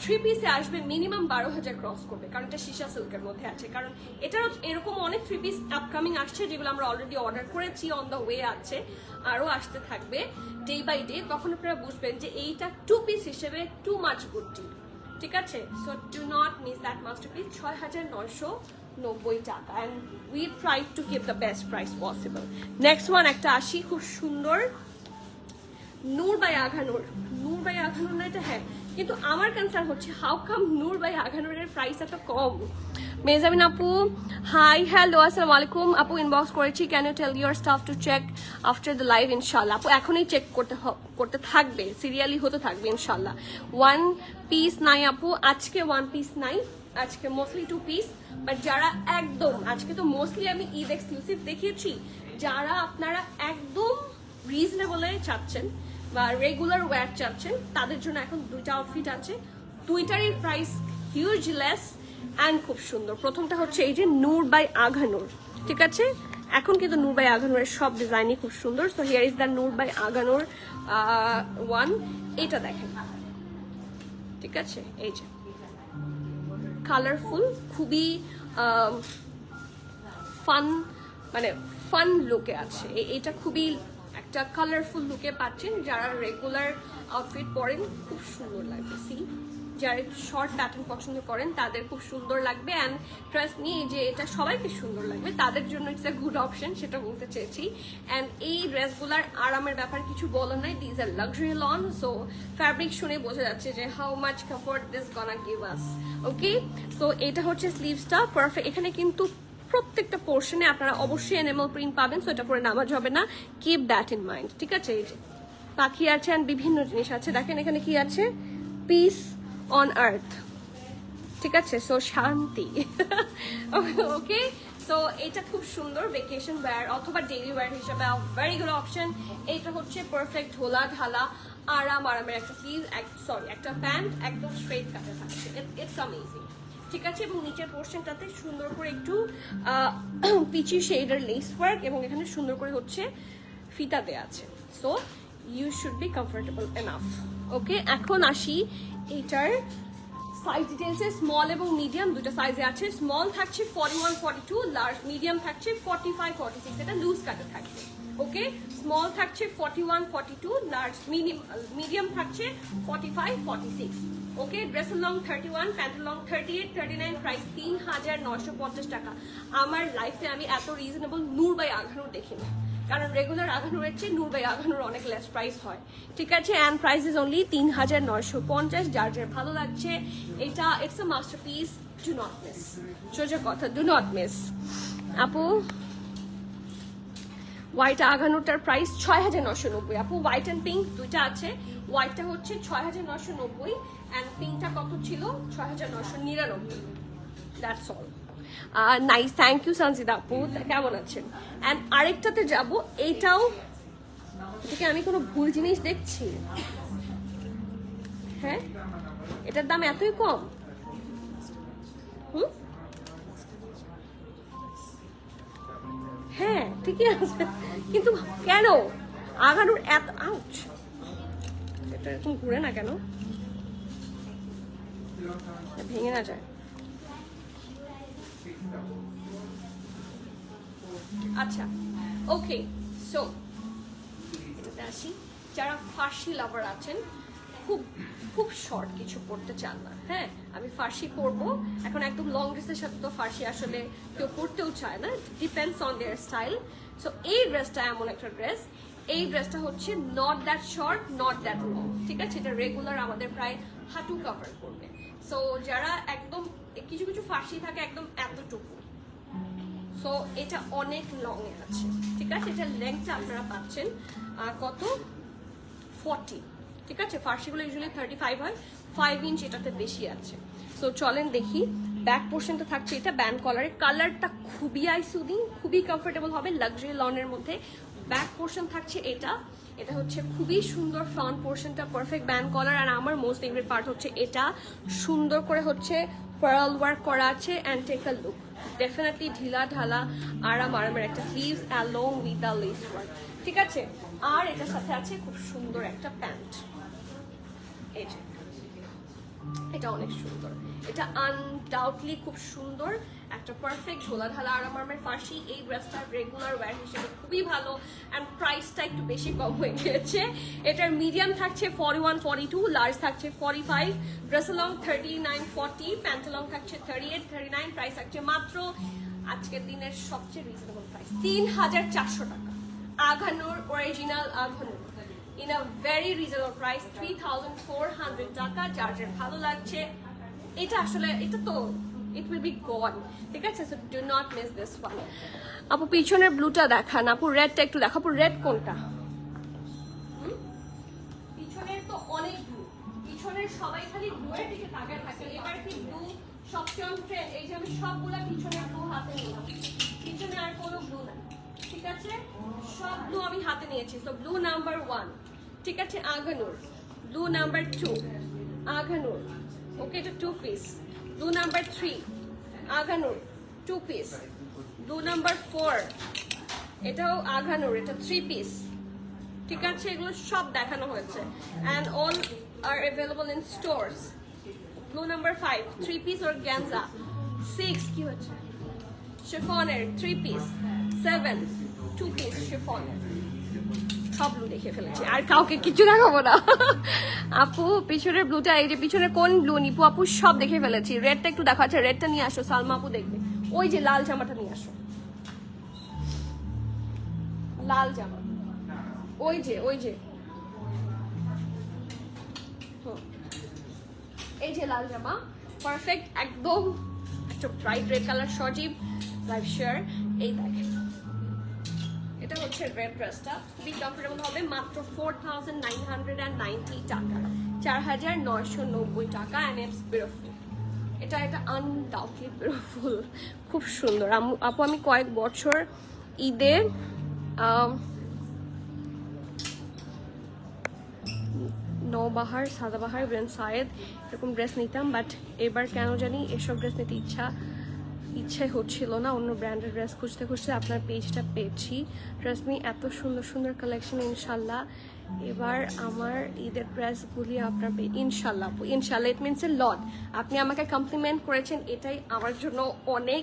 3 পিসে আসবে মিনিমাম 12,000 ক্রস করবে, কারণ এটা সীসা সিল্কের মধ্যে আছে। কারণ এটারও এরকম অনেক 3 পিস আপকামিং আসছে যেগুলো আমরা অলরেডি অর্ডার করেছি, অন দ্য ওয়ে আছে, আরও আসতে থাকবে ডে বাই ডে। তখন আপনারা বুঝবেন যে এইটা 2 পিস হিসেবে টু মাচ গুড ডিল। ঠিক আছে, so do not miss that masterpiece, 6,990 টাকা, and we try to give the best price possible. Next one একটা আসি, খুব সুন্দর নূর বাই আঘানুর। নূর বাই আঘানুর না এটা? হ্যাঁ, কিন্তু আমার কনসার্ন হচ্ছে হাউ কাম নূর বাই আঘানুরের প্রাইস এত কম। মেজামিন আপু হাই, হ্যালো, আসসালামু আলাইকুম আপু, ইনবক্স করেছি, can you tell your staff to check after the live? ইনশাল্লাহ আপু এখনই চেক করতে থাকবে, সিরিয়ালি হতে থাকবে ইনশাল্লাহ। 1 পিস নাই আপু, আজকে 1 পিস নাই, আজকে মোস্টলি 2 পিস। বাট যারা একদম, আজকে তো মোস্টলি আমি ঈদ এক্সক্লুসিভ দেখিয়েছি, যারা আপনারা একদম রিজনেবলে চাচ্ছেন বা রেগুলার ওয়্যার চাচ্ছেন, তাদের জন্য এখন 2টা আউটফিট আছে, 2টারই প্রাইস হিউজ লেস অ্যান্ড খুব সুন্দর। প্রথমটা হচ্ছে এই যে নূর বাই আঘানুর, ঠিক আছে, এখন কিন্তু নূর বাই আঘানুরের সব ডিজাইনই খুব সুন্দর। So here is the Noor by Aghanoor 1। এটা দেখেন, ঠিক আছে, এই যে কালারফুল, খুবই ফান, মানে ফান লুকে আছে। এটা খুবই একটা কালারফুল লুকে পাচ্ছেন। যারা রেগুলার আউটফিট পরেন খুব সুন্দর লাগবে, সি যারা শর্ট প্যাটার্ন পছন্দ করেন তাদের খুব সুন্দর লাগবে। অ্যান্ড ট্রাস্ট মি, যে এটা সবাইকে সুন্দর লাগবে, তাদের জন্য ইটস এ গুড অপশন, সেটা বলতে চেয়েছি। অ্যান্ড এই ড্রেসগুলার আরামের ব্যাপার কিছু বলার নাই, these are luxury lawn. So fabric শুনে বোঝা যাচ্ছে যে how much comfort this gonna give us. Okay, so এটা হচ্ছে স্লিভসটা পারফেক্ট। এখানে কিন্তু প্রত্যেকটা পোর্শনে আপনারা অবশ্যই এনিমাল প্রিন্ট পাবেন, সো এটা পরে নামাজ হবে না, কিপ দ্যাট ইন মাইন্ড। ঠিক আছে, এই যে পাখি আছে অ্যান্ড বিভিন্ন জিনিস আছে। দেখেন এখানে কি আছে, পিস অন আর্থ, ঠিক আছে, সো শান্তি। ওকে, সো এটা খুব সুন্দর ভেকেশন ওয়্যার অথবা ডেইলি ওয়্যার হিসেবে ভেরি গুড অপশন। এইটা হচ্ছে পারফেক্ট ঢোলা ঢালা আরামের একটা স্লিভ, একটা প্যান্ট, একদম স্ট্রেট কাটে থাকছে, ইটস অ্যামেজিং। ঠিক আছে, এবং নিচের পোর্শনটাতে সুন্দর করে একটু পিচি শেডের লেস ওয়ার্ক এবং এখানে সুন্দর করে হচ্ছে ফিতা দেওয়া আছে। So you should be comfortable enough. Okay, এখন আসি এইটার সাইজ ডিটেলসে। স্মল এবং মিডিয়াম দুটো সাইজে আছে। স্মল থাকছে 41, 42, লার্জ মিডিয়াম থাকছে 45, 46, এটা লুজ কাটে থাকবে। ওকে, স্মল থাকছে 41, 42, লার্জ মিডিয়াম থাকছে 45, 46। ওকে, ড্রেসের লং 31, প্যান্টের লং 38, 39, প্রাইস 3,950 টাকা। আমার লাইফে আমি এত রিজনেবল নূর বাই আঘানুর দেখিনি, কারণ রেগুলার আঘানুরের চেয়ে নূর বাই আঘানুর অনেক লেস প্রাইস হয়। ঠিক আছে, অ্যান্ড প্রাইস ইজ অনলি 3,950। যার যার ভালো লাগছে এটা, it's a masterpiece, do not miss. সোজা কথা, ডু নট মিস। আপু হোয়াইট আঘানুরটার প্রাইস 6,990। আপু হোয়াইট অ্যান্ড পিঙ্ক দুইটা আছে। হোয়াইটটা হচ্ছে 6,990 অ্যান্ড পিঙ্কটা কত ছিল, 6,999। That's all. Nice, thank you Sanjida আপু, কেমন আছেন? অ্যান্ড আরেকটাতে যাব, এইটাও, এটাকে আমি কোনো ভুল জিনিস দেখছি? হ্যাঁ, এটার দাম এতই কম? হ্যাঁ ঠিকই আছে, কিন্তু কেন আঘানুর এত আউট? এটা এরকম ঘুরে না কেন, ভেঙে না যায়? আচ্ছা, ওকে, সো ড্রেসটাতে আসি। যারা ফার্সি লাভার আছেন, খুব খুব শর্ট কিছু পরতে চান না, হ্যাঁ আমি ফার্সি পরবো এখন, একদম লং ড্রেসের সাথে তো ফার্সি আসলে কেউ পরতেও চায় না, depends on their style. So এই ড্রেসটা এমন একটা ড্রেস, এই ড্রেসটা হচ্ছে not that short, not that long, ঠিক আছে? এটা রেগুলার আমাদের প্রায় হাঁটু কভার করবে। সো যারা একদম কিছু কিছু ফার্সি থাকে একদম এতটুকু, সো এটা অনেক লং এ আছে, ঠিক আছে? এটা লেন্থটা আপনারা পাচ্ছেন কত 40, ঠিক আছে? ফার্সিগুলো ইউজুয়ালি 35 হয়, 5 ইঞ্চ এটাতে বেশি আছে। সো চলেন দেখি। ব্যাক পোর্শনটা থাকছে এটা ব্যান্ড কলারের, কালারটা খুবই আই সুদিং, খুবই কমফোর্টেবল হবে লাক্সারি লনের মধ্যে। ব্যাক পোর্শন থাকছে এটা, এটা হচ্ছে খুবই সুন্দর। ফ্রন্ট পোর্শনটা পারফেক্ট ব্যান্ড কলার, আর আমার মোস্ট ফেভারিট পার্ট হচ্ছে এটা সুন্দর করে হচ্ছে পার্ল ওয়ার্ক করা আছে। And take a look, definitely ঢিলা ঢালা আরামের একটা sleeves along with the lace work, ঠিক আছে? আর এটার সাথে আছে খুব সুন্দর একটা প্যান্ট, এই যে এটা অনেক সুন্দর, এটা আনডাউটলি খুব সুন্দর একটা পারফেক্ট ঝোলা ঢালা আরামের ফার্সি। এই ড্রেসটার রেগুলার ওয়্যার হিসেবে খুবই ভালো, অ্যান্ড প্রাইসটা একটু বেশি কম হয়ে গিয়েছে। এটার মিডিয়াম থাকছে 41, 42, লার্জ থাকছে 45, ড্রেস লং 39, 40, প্যান্ট লং থাকছে 38, 39। প্রাইস থাকছে মাত্র আজকের দিনের সবচেয়ে রিজনেবল প্রাইস 3400 টাকা। আঘানুর original আঘানুর in a very reasonable price 3400 টাকা। যার যার ভালো লাগছে এটা আসলে এটা তো it will be gone, ঠিক আছে? so do not miss this one. আপু পিছনের ব্লুটা দেখান, আপু রেডটা একটু দেখাবো। রেড কোনটা? পিছনের তো অনেক ব্লু, পিছনের সবাই খালি ব্লু এর দিকে তাকিয়ে থাকে। এবার কি ব্লু সবচেয়ে ট্রেন্ড, এই যে আমি সবগুলা পিছনের ব্লু হাতে নিলাম, পিছনে আর কোনো ব্লু নাই, ঠিক আছে? সব ব্লু আমি হাতে নিয়েছি। সো ব্লু নাম্বার 1, ঠিক আছে? আঘানুর। ব্লু নাম্বার 2 আঘানুর, ওকে এটা 2 piece. Blue number 3 আঘানুর 2 piece. Blue number 4 এটাও আঘানুর, এটা 3 পিস, ঠিক আছে? এগুলো সব দেখানো হয়েছে and all are available in stores. Blue number 5 3 piece organza. 6 কি হচ্ছে শিফনের 3 পিস। 7 2 পিস শিফনের। সব ব্লু দেখে ফেলেছি, আর কাউকে কিছু দেখাবো না। আপু পিছনের ব্লুটা, এই যে পিছনে কোন ব্লু নিপু আপু সব দেখে ফেলেছি। রেডটা একটু দেখো, আচ্ছা রেডটা নিয়ে আসো, সালমা আপু দেখবে। ওই যে লাল জামাটা নিয়ে আসো, লাল জামা, ওই যে এই যে লাল জামা, পারফেক্ট একদম একটা ব্রাইট রেড কালার সজীব লাইভ শেয়ার। এই দেখেন এটা হচ্ছে রেড ড্রেসটা, খুবই কমফোর্টেবল হবে, মাত্র 4990 টাকা, 4990 টাকা। অ্যান্ড ইটস বিউটিফুল, এটা আনডাউটলি বিউটিফুল, খুব সুন্দর। আপু আমি কয়েক বছর ঈদে নওবাহার, সাদাবাহার, ব্রেন সায়েদ এরকম ড্রেস নিতাম, বাট এবার কেন জানি এসব ড্রেস নিতে ইচ্ছাই হচ্ছিল না। অন্য ব্র্যান্ডের ড্রেস খুঁজতে খুঁজতে আপনার পেজটা পেয়েছি। ট্রাস্ট মি এত সুন্দর সুন্দর কালেকশন। ইনশাল্লাহ এবার আমার ঈদের ড্রেসগুলি আপনার ইনশাল্লাহ ইট মিনস এ লট। আপনি আমাকে কমপ্লিমেন্ট করেছেন, এটাই আমার জন্য অনেক।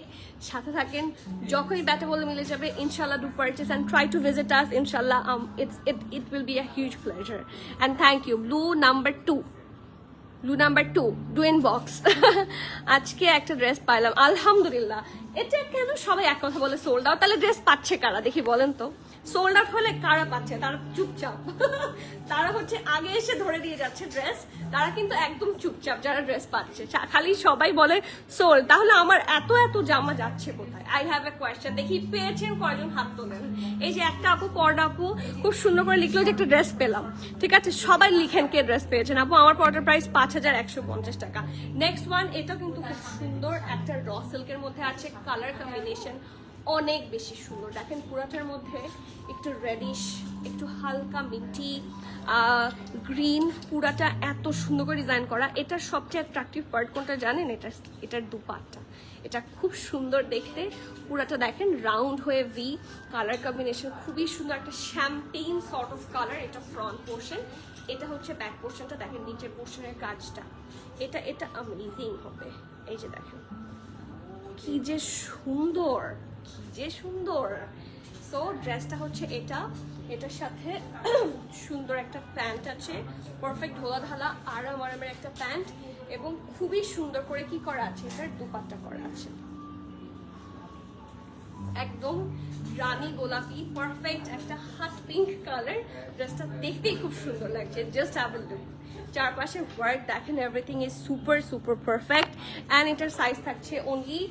সাথে থাকেন, যখনই ব্যাটে বলে মিলে যাবে ইনশাল্লাহ do purchase and try to visit us ইনশাল্লাহ। it will be a huge pleasure and thank you. Blue number 2 do inbox. আজকে একটা ড্রেস পাইলাম আলহামদুলিল্লাহ। এটা কেন সবাই এক কথা বলে সোল্ড আউট? তাহলে ড্রেস পাচ্ছে কারা দেখি বলেন তো? সোল্ড আউট হলে কারা পাচ্ছে? তারা চুপচাপ, তারা হচ্ছে আগে এসে ধরে দিয়ে যাচ্ছে ড্রেস, তারা কিন্তু একদম চুপচাপ যারা ড্রেস পাচ্ছে। খালি সবাই বলে সোল্ড, তাহলে আমার এত জামা যাচ্ছে কোথায়? আই হ্যাভ এ কোয়েশ্চেন, দেখি পেয়েছেন কয়জন হাত তোলেন। এই যে একটা আপু পর্দা আপু খুব সুন্দর করে লিখলো যে একটা ড্রেস পেলাম, ঠিক আছে? সবাই লিখেন কে ড্রেস পেয়েছেন। আপু আমার পর্দার প্রাইস 5150 টাকা। নেক্সট ওয়ান, এটা কিন্তু খুব সুন্দর একটা র সিল্কের মধ্যে আছে, কালার কম্বিনেশন অনেক বেশি সুন্দর। দেখেন পুরাটার মধ্যে একটু রেডিশ, একটু হালকা মিটি গ্রিন, পুরাটা এত সুন্দর করে ডিজাইন করা। এটার সবচেয়ে অ্যাট্রাকটিভ পার্ট কোনটা জানেন? এটার দুপাট্টা, এটা খুব সুন্দর দেখতে। পুরাটা দেখেন রাউন্ড হয়ে ভি, কালার কম্বিনেশন খুবই সুন্দর, একটা শ্যাম্পেইন সর্ট অফ কালার। এটা ফ্রন্ট পোর্শন, এটা হচ্ছে ব্যাক পোর্শনটা। দেখেন নিচের পোর্শনের কাজটা, এটা অ্যামেজিং হবে। এই যে দেখেন কি যে সুন্দর, কি যে সুন্দর। সো ড্রেসটা হচ্ছে এটা, এটার সাথে সুন্দর একটা প্যান্ট আছে, পারফেক্ট ধোলা ঢালা আরামের একটা প্যান্ট, এবং খুবই সুন্দর করে কি করা আছে, এটার দুপাট্টা করা আছে একদম রানী গোলাপি, পারফেক্ট একটা হট পিঙ্ক কালার। ড্রেসটা দেখতেই খুব সুন্দর লাগছে, জাস্ট হ্যাভ আ লুক। চারপাশে ওয়ার্ক দেখেন, everything is super super perfect. And এটার সাইজ থাকছে অনলি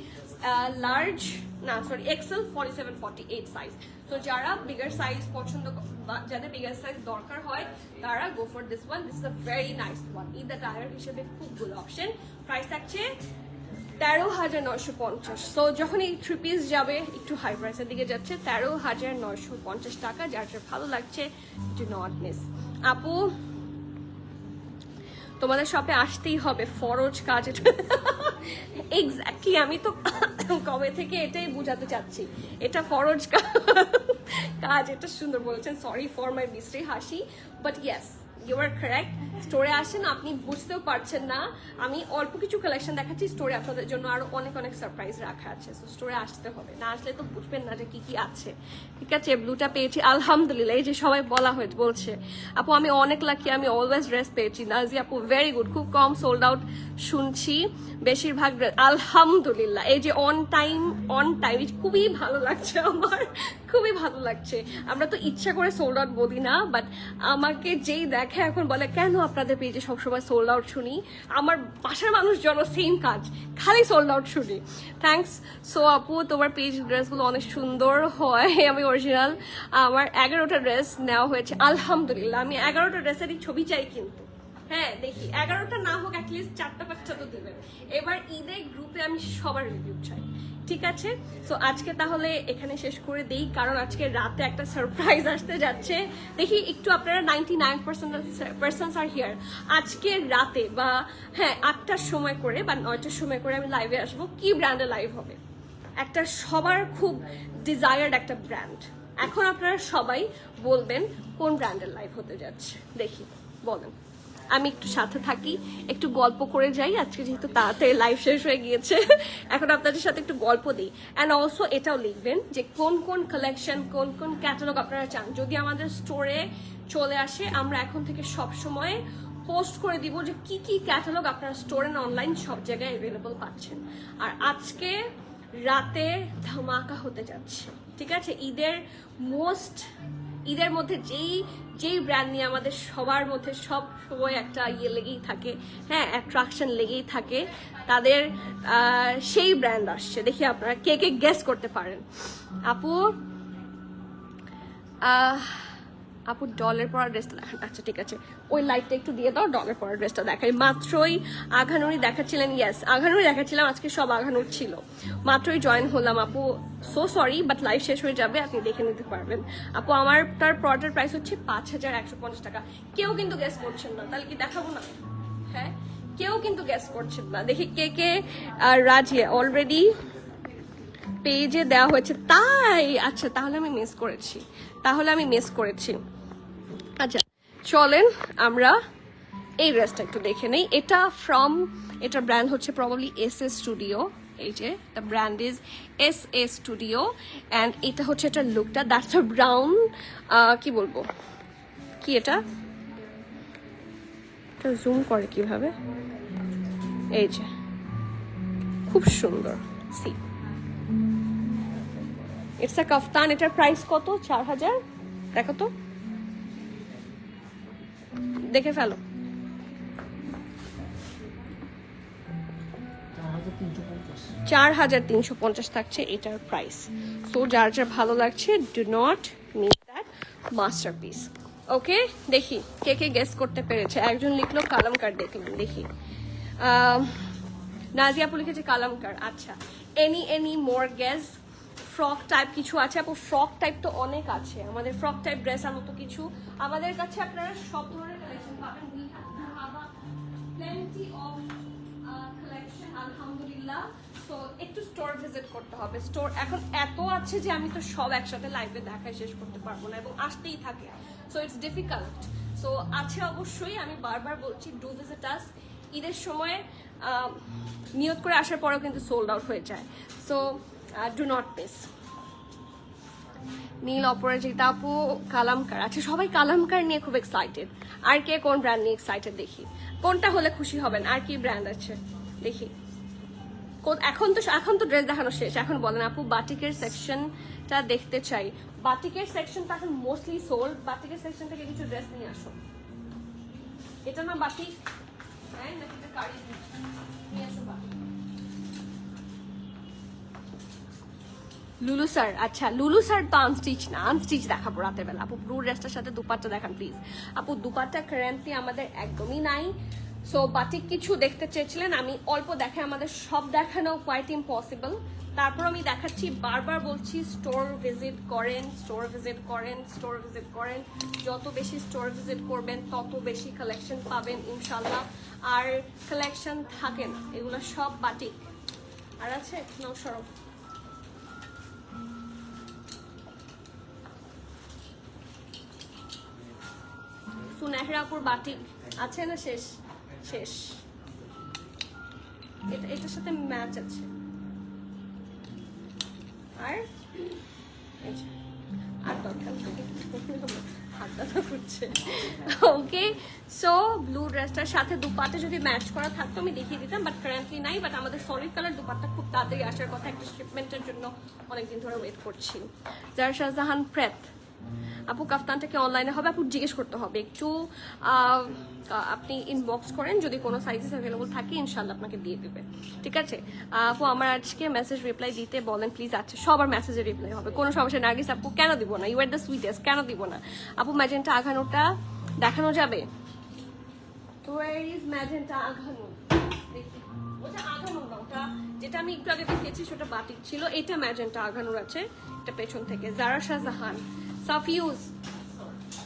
লার্জ, না সরি এক্সেল 47-48 সাইজ। তো যারা বিগার সাইজ পছন্দ, যাদের বিগার সাইজ দরকার হয় তারা go for this one. This is a very nice one. In the tyre হিসেবে খুব গুলো অপশন। প্রাইস থাকছে 13,950। সো যখন এই 3 পিস যাবে একটু হাই প্রাইসের দিকে যাচ্ছে, 13,950 টাকা। যার যার ভালো লাগছে ডু নট মিস। আপু তোমাদের শপে আসতেই হবে, ফরজ কাজ। এক্স্যাক্টলি, আমি তো কবে থেকে এটাই বুঝাতে চাচ্ছি, এটা ফরজ কাজ। এটা সুন্দর বলেছেন, সরি ফর মাই বিশ্রী হাসি, but yes you are correct. স্টোরে আসেন, আপনি বুঝতেও পারছেন না, আমি অল্প কিছু কালেকশন দেখাচ্ছি, স্টোরে আপনাদের জন্য আরো অনেক সারপ্রাইজ রাখা আছে। সো স্টোরে আসতে হবে, না আসলে তো বুঝবেন না যে কি কি আছে। ঠিক আছে, ব্লুটা পেয়েছি আলহামদুলিল্লাহ। এই যে সবাই বলছে আপু আমি অনেক লাকি, আমি অলওয়েজ ড্রেস পেয়েছি। নাজি আপু ভেরি গুড, খুব কম সোল্ড আউট শুনছি, বেশিরভাগ ড্রেস আলহামদুলিল্লাহ। এই যে অন টাইম খুবই ভালো লাগছে আমার, খুবই ভালো লাগছে। আমরা তো ইচ্ছা করে সোল্ড আউট বলি না, বাট আমাকে যেই দেখে এখন বলে কেন আপনাদের পেজে সবসময় সোল্ড আউট শুনি। আমার বাসার মানুষজন সেম কাজ, খালি সোল্ড আউট শুনি। থ্যাংকস। সো আপু তোমার পেজ ড্রেসগুলো অনেক সুন্দর হয়। আমি অরিজিনাল আমার 11টা ড্রেস নেওয়া হয়েছে আলহামদুলিল্লাহ। আমি 11টা ড্রেসেরই ছবি চাই, কিন্তু হ্যাঁ দেখি 11টা না হোক, অ্যাটলিস্ট 4টা-5টা তো দিবেন। এবার ঈদের গ্রুপে আমি সবার রিভিউ চাই, ঠিক আছে? সো আজকে তাহলে এখানে শেষ করে দেই, কারণ আজকে রাতে একটা সারপ্রাইজ আসতে যাচ্ছে। দেখি একটু আপনারা 99% আর হিয়ার। আজকে রাতে বা হ্যাঁ 8টার সময় করে বা 9টার সময় করে আমি লাইভে আসবো। কি ব্র্যান্ডে লাইভ হবে? একটা সবার খুব ডিজায়ার্ড একটা ব্র্যান্ড। এখন আপনারা সবাই বলবেন কোন ব্র্যান্ডের লাইভ হতে যাচ্ছে, দেখি বলেন। আমি একটু সাথে থাকি, একটু গল্প করে যাই। আজকে যেহেতু তাড়াতাড়ি লাইভ শেষ হয়ে গিয়েছে, এখন আপনাদের সাথে একটু গল্প দিই। অ্যান্ড অলসো এটাও লিখবেন যে কোন কোন কালেকশন, কোন কোন ক্যাটালগ আপনারা চান। যদি আমাদের স্টোরে চলে আসে, আমরা এখন থেকে সব সময় পোস্ট করে দিব যে কি কি ক্যাটালগ আপনারা স্টোর এন্ড অনলাইন সব জায়গায় অ্যাভেলেবল পাচ্ছেন। আর আজকে রাতে ধামাকা হতে যাচ্ছে, ঠিক আছে? ঈদের মধ্যে যেই ব্র্যান্ড নিয়ে আমাদের সবার মধ্যে সব সময় একটা লেগেই থাকে, হ্যাঁ অ্যাট্রাকশন লেগেই থাকে, তাদের সেই ব্র্যান্ড আসছে। দেখি আপনারা কে কে গেস করতে পারেন। আপু ডলের পরা ড্রেসটা দেখান। আচ্ছা ঠিক আছে, ওই লাইটটা একটু দিয়ে দাও, ডলের পরা ড্রেসটা দেখাই। মাত্রই আঘানুরি দেখাচ্ছিলেন, ইয়েস আঘানুরি দেখাচ্ছিলাম, আজকে সব আঘানুর ছিল। মাত্রই জয়েন হলাম আপু, সো সরি, বাট লাইভ শেষ হয়ে যাবে, আপনি দেখে নিতে পারবেন। আপু আমার তার প্রোডাক্টের প্রাইস হচ্ছে 5,150 টাকা। কেউ কিন্তু গেস করছেন না, তাহলে কি দেখাবো না? হ্যাঁ কেউ কিন্তু গেস করছেন না। দেখি কে কে রাজিয়া অলরেডি পেজে দেওয়া হয়েছে, তাই? আচ্ছা তাহলে আমি মিস করেছি। আচ্ছা চলেন আমরা এই ড্রেসটা একটু দেখে নেই। এটার ব্র্যান্ড হচ্ছে প্রবাবলি SS স্টুডিও। এই যে the brand is SS studio. And এটা হচ্ছে এটার লুকটা, দ্যাটস আ ব্রাউন, কি বলবো, কি এটা জুম করে কিভাবে, এই যে খুব সুন্দর। সি ইটস আ কাফতান। এটার প্রাইস কত? 4,000। দেখো তো, দেখে ফেলো। 4,350 থাকছে এটার প্রাইস। সো যার যার ভালো লাগছে, do not miss that masterpiece. Okay, দেখি কে কে গেস করতে পেরেছে। একজন লিখলো কালামকার, দেখলাম। দেখি নাজিয়া আপু লিখেছে কালামকার। আচ্ছা, any more guess? Frock type কিছু আছে আপু? ফ্রক টাইপ তো অনেক আছে আমাদের, ফ্রক টাইপ ড্রেসের মতো কিছু আমাদের কাছে আপনারা সব ধরনের কালেকশন পাবেন। We have plenty of collection আলহামদুলিল্লাহ। সো একটু স্টোর ভিজিট করতে হবে। স্টোর এখন এত আছে যে আমি তো সব একসাথে লাইভে দেখায় শেষ করতে পারবো না, এবং আসতেই থাকে। So it's difficult. সো আছে অবশ্যই, আমি বারবার বলছি ডু ভিজিট আস। ঈদের সময় নিয়ত করে আসার পরেও কিন্তু সোল্ড আউট হয়ে যায়। So do not miss. Neel Aparajita আপু কালামকার। আচ্ছা, সবাই কালামকার নিয়ে খুব এক্সাইটেড। আর কে কোন ব্র্যান্ড নিয়ে এক্সাইটেড দেখি, কোনটা হলে খুশি হবেন? আর কি ব্র্যান্ড আছে দেখি। এখন তো ড্রেস দেখানো শেষ, এখন বলেন আপু বাটিকের সেকশনটা দেখতে চাই। বাটিকের সেকশনটা এখন মোস্টলি সোল্ড। বাটিকের সেকশন থেকে কিছু ড্রেস নিয়ে আসো। এটা না বাটিক, হ্যাঁ নাকি এটা কারি? নিয়ে আসো বাটিক। লুলু স্যার, আচ্ছা লুলু স্যার তো আনস্টিচ না, আনস্টিচ দেখাবো রাতের বেলা। আপু ব্লু ড্রেসটার সাথে দুপাট্টা দেখান প্লিজ। আপু দুপাট্টা কারেন্টলি আমাদের একদমই নাই। সো বাটিক কিছু দেখতে চেয়েছিলেন, আমি অল্প দেখে, আমাদের সব দেখানো কোয়াইট ইম্পসিবল। তারপর আমি দেখাচ্ছি, বারবার বলছি স্টোর ভিজিট করেন, স্টোর ভিজিট করেন, স্টোর ভিজিট করেন। যত বেশি স্টোর ভিজিট করবেন তত বেশি কালেকশন পাবেন ইনশাল্লাহ। আর কালেকশন থাকে না, এগুলো সব বাটিক। আর আছে নাও সরব। সুনেহরাপুর বাটিক আছে না? শেষ শেষ। এটার সাথে ম্যাচ আছে। আর ওকে, সো ব্লু ড্রেসটার সাথে দুপাট্টা যদি ম্যাচ করা থাকতো আমি দেখিয়ে দিতাম, বাট কারেন্টলি নাই। বাট আমাদের সলিড কালার দুপাট্টা খুব তাড়াতাড়ি আসার কথা, একটা শিপমেন্টের জন্য অনেকদিন ধরে ওয়েট করছি। যার শাহজাহান প্রেত আপু কাফতানটা কি অনলাইনে হবে? আপু জিজ্ঞেস করতে হবে একটু, আপনি ইনবক্স করেন, যদি কোনো সাইজেস অ্যাভেলেবল থাকে ইনশাল্লাহ আপনাকে দিয়ে দেবে, ঠিক আছে? আপু আমার আজকে মেসেজ রিপ্লাই দিতে বলেন প্লিজ। আচ্ছা, সবার মেসেজে রিপ্লাই হবে, কোনো সমস্যা। নার্গিস আপু কেন দিব না, ইউ আর দ্য সুইটেস্ট, কেন দিব না? আপু ম্যাজেন্টা আঘানোটা দেখানো যাবে? ওয়ার ইজ ম্যাজেন্টা আঘানো? দেখি, ওটা আঘানো না, ওটা যেটা আমি একটু আগে দেখিয়েছি সেটা বাটিক ছিল, এটা ম্যাজেন্টা আঘানোর আছে, এটা পেছন থেকে। জারা শাহজাহান,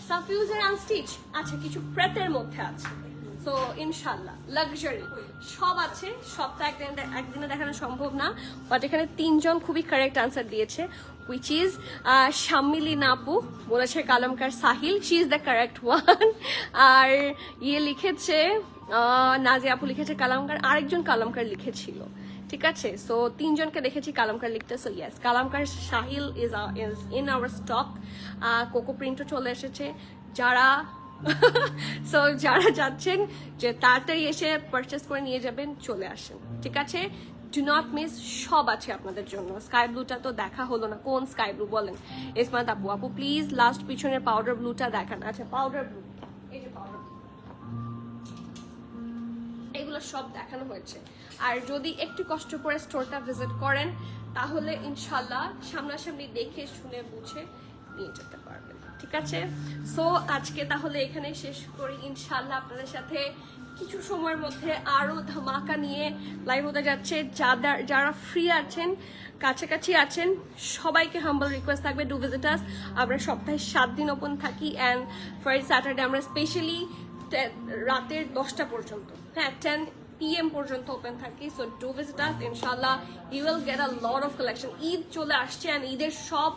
সাফিউজের আনস্টিচ, আচ্ছা কিছু প্রেতের মধ্যে আছে। সো ইনশাল্লাহ লাক্সারি সব আছে, সবটা একদিনে দেখানো সম্ভব না, বাট এখানে 3 জন খুবই কারেক্ট আনসার দিয়েছে, উইচ ইজ শামিলিনা আপু বলেছে Kalamkar Sahil, she is the correct one. আর ইয়ে লিখেছে নাজিয়া আপু লিখেছে কালামকার, আরেকজন কালামকার লিখেছিল, ঠিক আছে? সো 3 জনকে দেখেছি কালামকার লিখতে। So yes, Kalamkar Sahil is in our stock. Coco প্রিন্টও চলে এসেছে। যারা সো যারা যাচ্ছেন যে তাড়াতাড়ি এসে পারচেস করে নিয়ে যাবেন, চলে আসেন, ঠিক আছে? ডু নট মিস, সব আছে আপনাদের জন্য। স্কাই ব্লুটা তো দেখা হলো না, কোন স্কাই ব্লু বলেন? ইসমাত আপু, আপু প্লিজ লাস্ট পিছনের পাউডার ব্লুটা দেখান। আচ্ছা পাউডার ব্লু, এই যে পাউডার ব্লু, এগুলো সব দেখানো হয়েছে। আর যদি একটু কষ্ট করে স্টোরটা ভিজিট করেন তাহলে ইনশাল্লাহ সামনাসামনি দেখে শুনে বুঝে নিয়ে যেতে পারবেন, ঠিক আছে? সো আজকে তাহলে এখানে শেষ করি। ইনশাল্লাহ আপনাদের সাথে কিছু সময়ের মধ্যে আরো ধামাকা নিয়ে লাইভ হতে যাচ্ছে। যারা ফ্রি আছেন, কাছাকাছি আছেন, সবাইকে হাম্বল রিকোয়েস্ট থাকবে, ডু ভিজিট আস। আমরা সপ্তাহে 7 দিন ওপেন থাকি, অ্যান্ড ফ্রাইডে স্যাটারডে আমরা স্পেশালি রাতের 10টা পর্যন্ত, হ্যাঁ 10 PM পর্যন্ত ওপেন থাকি। সো ডু ভিজিট আস, ইনশাল্লাহ you will get a lot of collection. Eid চলে আসছে, অ্যান্ড ঈদের সব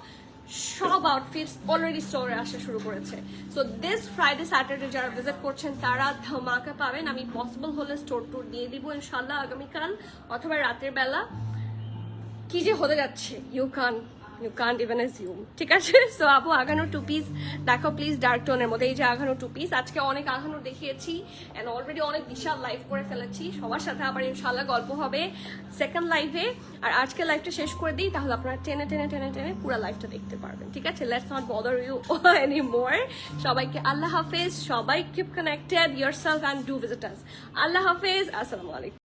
আউটফিটস অলরেডি স্টোরে আসা শুরু করেছে। সো দিস ফ্রাইডে স্যাটারডে যারা ভিজিট করছেন তারা ধামাকা পাবেন। আমি পসিবল হলে স্টোর ট্যুর দিয়ে দিব ইনশাল্লাহ আগামীকাল অথবা রাতের বেলা। কি যে হতে যাচ্ছে, ইউ কান্ট ইভেন অ্যাজিউম, ঠিক আছে? সো আপু আঘানো 2 পিস দেখো প্লিজ, ডার্ক টোনের মধ্যে। এই যে আঘানো 2 পিস, আজকে অনেক আঘানো দেখিয়েছি অ্যান্ড অলরেডি অনেক বিশাল লাইভ করে ফেলেছি। সবার সাথে আবার ইনশাল্লাহ গল্প হবে সেকেন্ড লাইভে। আর আজকে লাইভটা শেষ করে দিই, তাহলে আপনারা টেনে টেনে টেনে টেনে পুরো লাইভটা দেখতে পারবেন, ঠিক আছে? Let's not bother you any more. সবাইকে আল্লাহ হাফেজ, সবাই keep connected, yourself and do visit us. Allah হাফেজ, আসসালামু আলাইকুম।